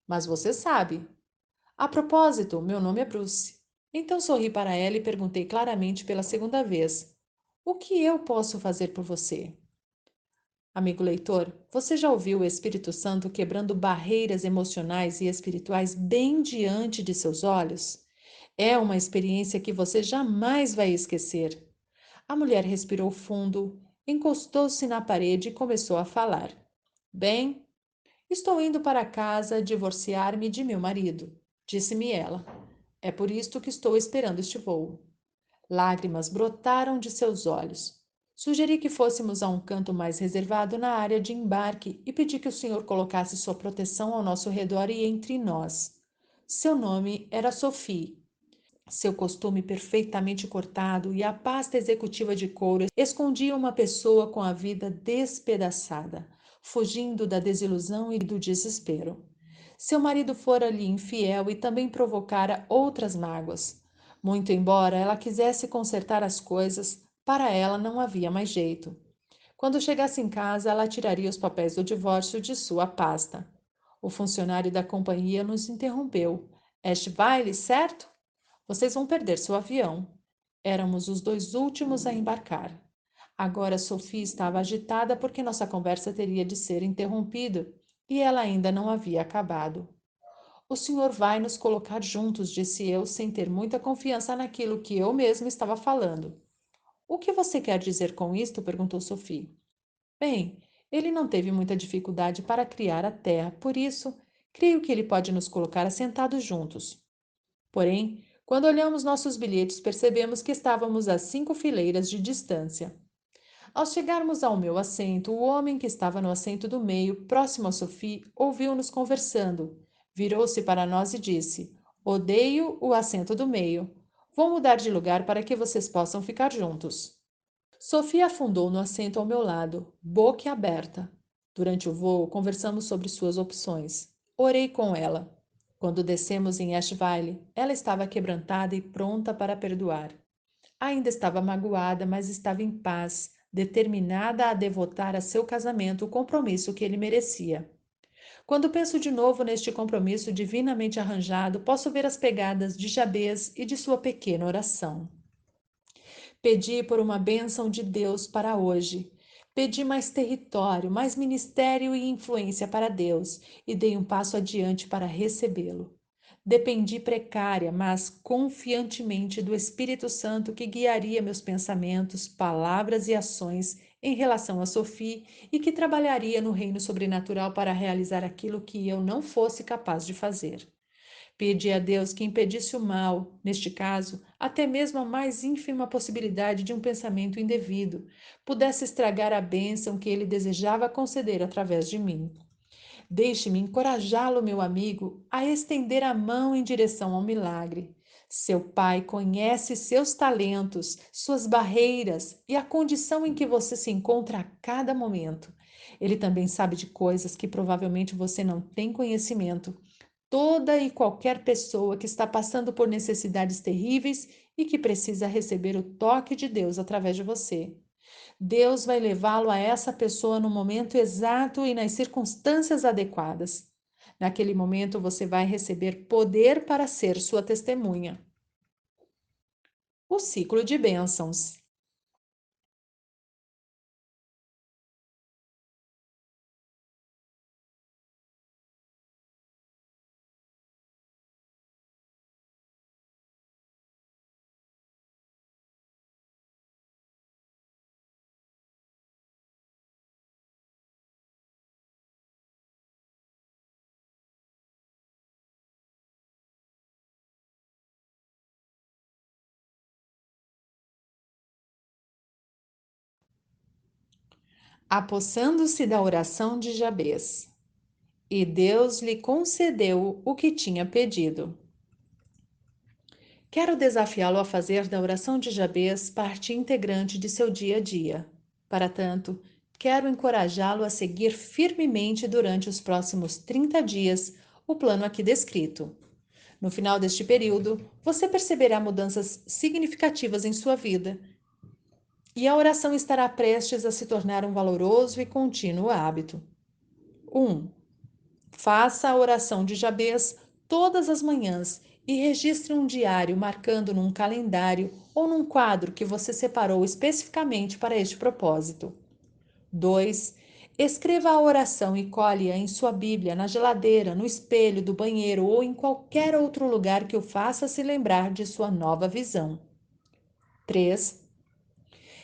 S1: Mas você sabe. A propósito, meu nome é Bruce. Então sorri para ela e perguntei claramente pela segunda vez: O que eu posso fazer por você? Amigo leitor, você já ouviu o Espírito Santo quebrando barreiras emocionais e espirituais bem diante de seus olhos? É uma experiência que você jamais vai esquecer. A mulher respirou fundo, encostou-se na parede e começou a falar. Bem, estou indo para casa divorciar-me de meu marido, disse-me ela. É por isto que estou esperando este voo. Lágrimas brotaram de seus olhos. Sugeri que fôssemos a um canto mais reservado na área de embarque e pedi que o senhor colocasse sua proteção ao nosso redor e entre nós. Seu nome era Sophie. Seu costume perfeitamente cortado e a pasta executiva de couro escondiam uma pessoa com a vida despedaçada, fugindo da desilusão e do desespero. Seu marido fora-lhe infiel e também provocara outras mágoas. Muito embora ela quisesse consertar as coisas, para ela não havia mais jeito. Quando chegasse em casa, ela tiraria os papéis do divórcio de sua pasta. O funcionário da companhia nos interrompeu. Ashville, certo? Vocês vão perder seu avião. Éramos os dois últimos a embarcar. Agora Sophie estava agitada porque nossa conversa teria de ser interrompida e ela ainda não havia acabado. O senhor vai nos colocar juntos, disse eu, sem ter muita confiança naquilo que eu mesma estava falando. O que você quer dizer com isto? Perguntou Sophie. Bem, ele não teve muita dificuldade para criar a terra, por isso, creio que ele pode nos colocar assentados juntos. Porém, quando olhamos nossos bilhetes, percebemos que estávamos a 5 fileiras de distância. Ao chegarmos ao meu assento, o homem que estava no assento do meio, próximo a Sophie, ouviu-nos conversando. Virou-se para nós e disse: Odeio o assento do meio. Vou mudar de lugar para que vocês possam ficar juntos. Sophie afundou no assento ao meu lado, boca aberta. Durante o voo, conversamos sobre suas opções. Orei com ela. Quando descemos em Ashville, ela estava quebrantada e pronta para perdoar. Ainda estava magoada, mas estava em paz, determinada a devotar a seu casamento o compromisso que ele merecia. Quando penso de novo neste compromisso divinamente arranjado, posso ver as pegadas de Jabez e de sua pequena oração. Pedi por uma bênção de Deus para hoje. Pedi mais território, mais ministério e influência para Deus e dei um passo adiante para recebê-lo. Dependi precária, mas confiantemente do Espírito Santo que guiaria meus pensamentos, palavras e ações em relação a Sophie e que trabalharia no reino sobrenatural para realizar aquilo que eu não fosse capaz de fazer. Pedi a Deus que impedisse o mal, neste caso, até mesmo a mais ínfima possibilidade de um pensamento indevido, pudesse estragar a bênção que ele desejava conceder através de mim. Deixe-me encorajá-lo, meu amigo, a estender a mão em direção ao milagre. Seu pai conhece seus talentos, suas barreiras e a condição em que você se encontra a cada momento. Ele também sabe de coisas que provavelmente você não tem conhecimento. Toda e qualquer pessoa que está passando por necessidades terríveis e que precisa receber o toque de Deus através de você. Deus vai levá-lo a essa pessoa no momento exato e nas circunstâncias adequadas. Naquele momento você vai receber poder para ser sua testemunha. O ciclo de bênçãos. Apossando-se da oração de Jabez. E Deus lhe concedeu o que tinha pedido. Quero desafiá-lo a fazer da oração de Jabez parte integrante de seu dia a dia. Para tanto, quero encorajá-lo a seguir firmemente durante os próximos 30 dias o plano aqui descrito. No final deste período, você perceberá mudanças significativas em sua vida e a oração estará prestes a se tornar um valoroso e contínuo hábito. 1. Faça a oração de Jabez todas as manhãs e registre um diário marcando num calendário ou num quadro que você separou especificamente para este propósito. 2. Escreva a oração e colhe-a em sua Bíblia, na geladeira, no espelho do banheiro ou em qualquer outro lugar que o faça se lembrar de sua nova visão. 3.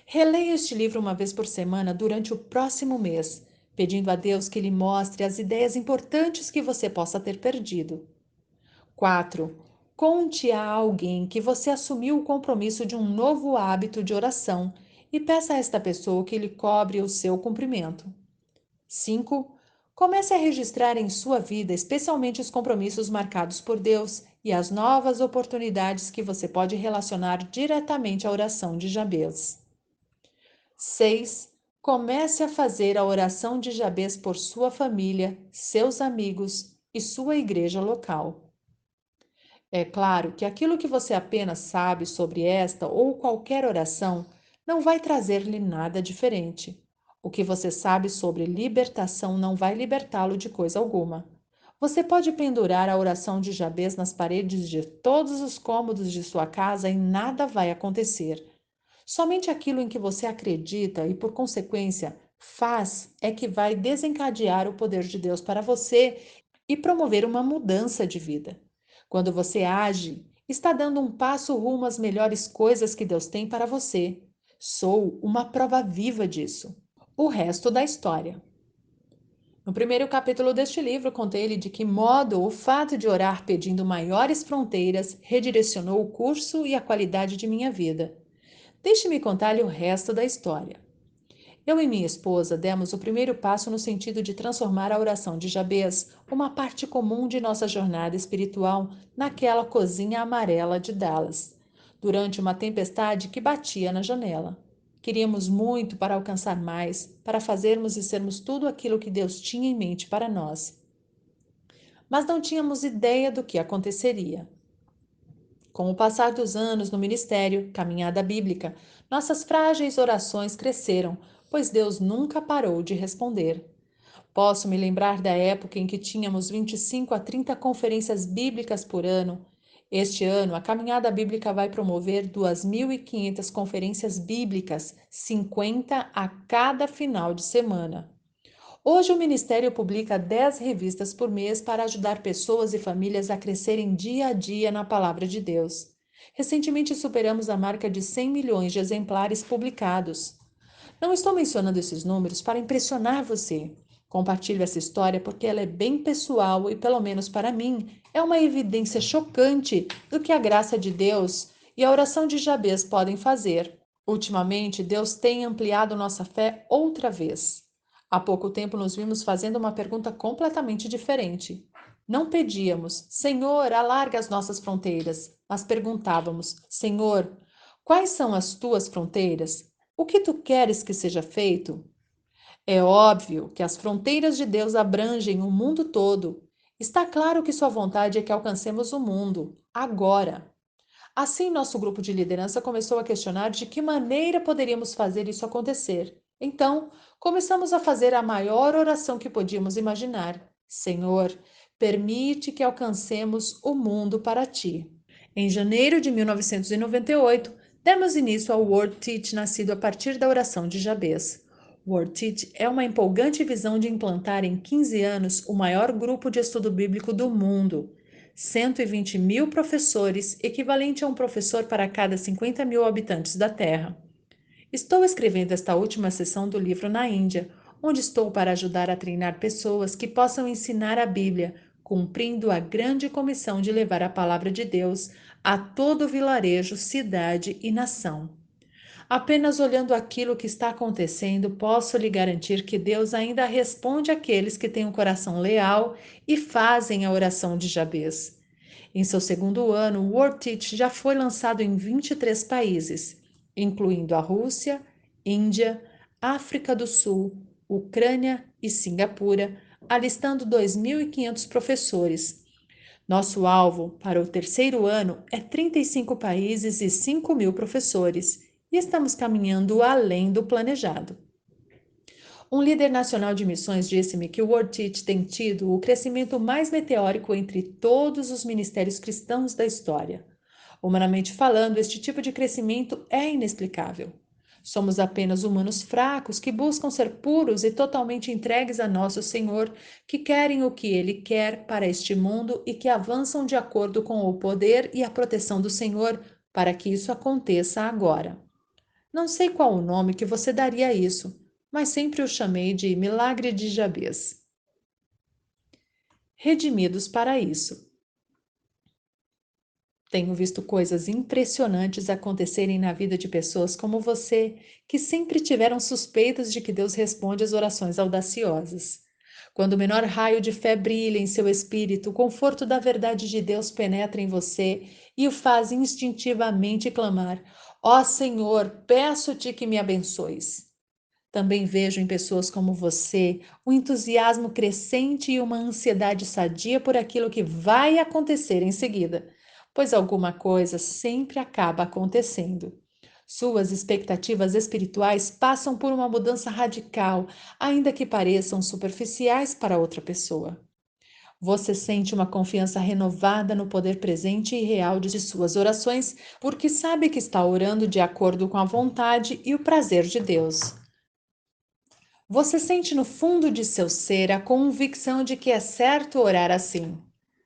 S1: Releia este livro uma vez por semana durante o próximo mês, pedindo a Deus que lhe mostre as ideias importantes que você possa ter perdido. 4. Conte a alguém que você assumiu o compromisso de um novo hábito de oração e peça a esta pessoa que lhe cobre o seu cumprimento. 5. Comece a registrar em sua vida, especialmente os compromissos marcados por Deus e as novas oportunidades que você pode relacionar diretamente à oração de Jabez. 6. Comece a fazer a oração de Jabez por sua família, seus amigos e sua igreja local. É claro que aquilo que você apenas sabe sobre esta ou qualquer oração não vai trazer-lhe nada diferente. O que você sabe sobre libertação não vai libertá-lo de coisa alguma. Você pode pendurar a oração de Jabez nas paredes de todos os cômodos de sua casa e nada vai acontecer. Somente aquilo em que você acredita e, por consequência, faz é que vai desencadear o poder de Deus para você e promover uma mudança de vida. Quando você age, está dando um passo rumo às melhores coisas que Deus tem para você. Sou uma prova viva disso. O resto da história. No primeiro capítulo deste livro, contei-lhe de que modo o fato de orar pedindo maiores fronteiras redirecionou o curso e a qualidade de minha vida. Deixe-me contar-lhe o resto da história. Eu e minha esposa demos o primeiro passo no sentido de transformar a oração de Jabez, uma parte comum de nossa jornada espiritual, naquela cozinha amarela de Dallas, durante uma tempestade que batia na janela. Queríamos muito para alcançar mais, para fazermos e sermos tudo aquilo que Deus tinha em mente para nós. Mas não tínhamos ideia do que aconteceria. Com o passar dos anos no ministério, caminhada bíblica, nossas frágeis orações cresceram, pois Deus nunca parou de responder. Posso me lembrar da época em que tínhamos 25 a 30 conferências bíblicas por ano. Este ano, a Caminhada Bíblica vai promover 2.500 conferências bíblicas, 50 a cada final de semana. Hoje, o Ministério publica 10 revistas por mês para ajudar pessoas e famílias a crescerem dia a dia na Palavra de Deus. Recentemente, superamos a marca de 100 milhões de exemplares publicados. Não estou mencionando esses números para impressionar você. Compartilho essa história porque ela é bem pessoal e, pelo menos para mim, é uma evidência chocante do que a graça de Deus e a oração de Jabez podem fazer. Ultimamente, Deus tem ampliado nossa fé outra vez. Há pouco tempo nos vimos fazendo uma pergunta completamente diferente. Não pedíamos, Senhor, alarga as nossas fronteiras, mas perguntávamos, Senhor, quais são as tuas fronteiras? O que tu queres que seja feito? É óbvio que as fronteiras de Deus abrangem o mundo todo. Está claro que sua vontade é que alcancemos o mundo, agora. Assim, nosso grupo de liderança começou a questionar de que maneira poderíamos fazer isso acontecer. Então, começamos a fazer a maior oração que podíamos imaginar: Senhor, permite que alcancemos o mundo para ti. Em janeiro de 1998, demos início ao World Teach, nascido a partir da oração de Jabez. World Teach é uma empolgante visão de implantar em 15 anos o maior grupo de estudo bíblico do mundo. 120 mil professores, equivalente a um professor para cada 50 mil habitantes da Terra. Estou escrevendo esta última sessão do livro na Índia, onde estou para ajudar a treinar pessoas que possam ensinar a Bíblia, cumprindo a grande comissão de levar a palavra de Deus a todo vilarejo, cidade e nação. Apenas olhando aquilo que está acontecendo, posso lhe garantir que Deus ainda responde àqueles que têm um coração leal e fazem a oração de Jabez. Em seu segundo ano, o World Teach já foi lançado em 23 países, incluindo a Rússia, Índia, África do Sul, Ucrânia e Singapura, alistando 2.500 professores. Nosso alvo para o terceiro ano é 35 países e 5.000 professores, e estamos caminhando além do planejado. Um líder nacional de missões disse-me que o World Teach tem tido o crescimento mais meteórico entre todos os ministérios cristãos da história. Humanamente falando, este tipo de crescimento é inexplicável. Somos apenas humanos fracos que buscam ser puros e totalmente entregues a nosso Senhor, que querem o que Ele quer para este mundo e que avançam de acordo com o poder e a proteção do Senhor para que isso aconteça agora. Não sei qual o nome que você daria a isso, mas sempre o chamei de Milagre de Jabez. Redimidos para isso. Tenho visto coisas impressionantes acontecerem na vida de pessoas como você, que sempre tiveram suspeitas de que Deus responde às orações audaciosas. Quando o menor raio de fé brilha em seu espírito, o conforto da verdade de Deus penetra em você e o faz instintivamente clamar: Ó Senhor, peço-te que me abençoes. Também vejo em pessoas como você um entusiasmo crescente e uma ansiedade sadia por aquilo que vai acontecer em seguida, pois alguma coisa sempre acaba acontecendo. Suas expectativas espirituais passam por uma mudança radical, ainda que pareçam superficiais para outra pessoa. Você sente uma confiança renovada no poder presente e real de suas orações, porque sabe que está orando de acordo com a vontade e o prazer de Deus. Você sente no fundo de seu ser a convicção de que é certo orar assim.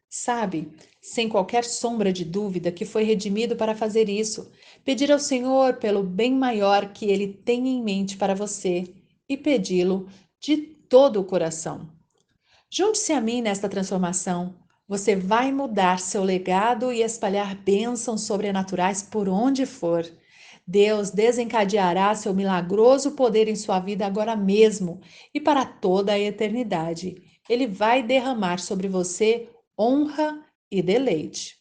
S1: Sabe, sem qualquer sombra de dúvida, que foi redimido para fazer isso, pedir ao Senhor pelo bem maior que Ele tem em mente para você e pedi-lo de todo o coração. Junte-se a mim nesta transformação. Você vai mudar seu legado e espalhar bênçãos sobrenaturais por onde for. Deus desencadeará seu milagroso poder em sua vida agora mesmo e para toda a eternidade. Ele vai derramar sobre você honra e deleite.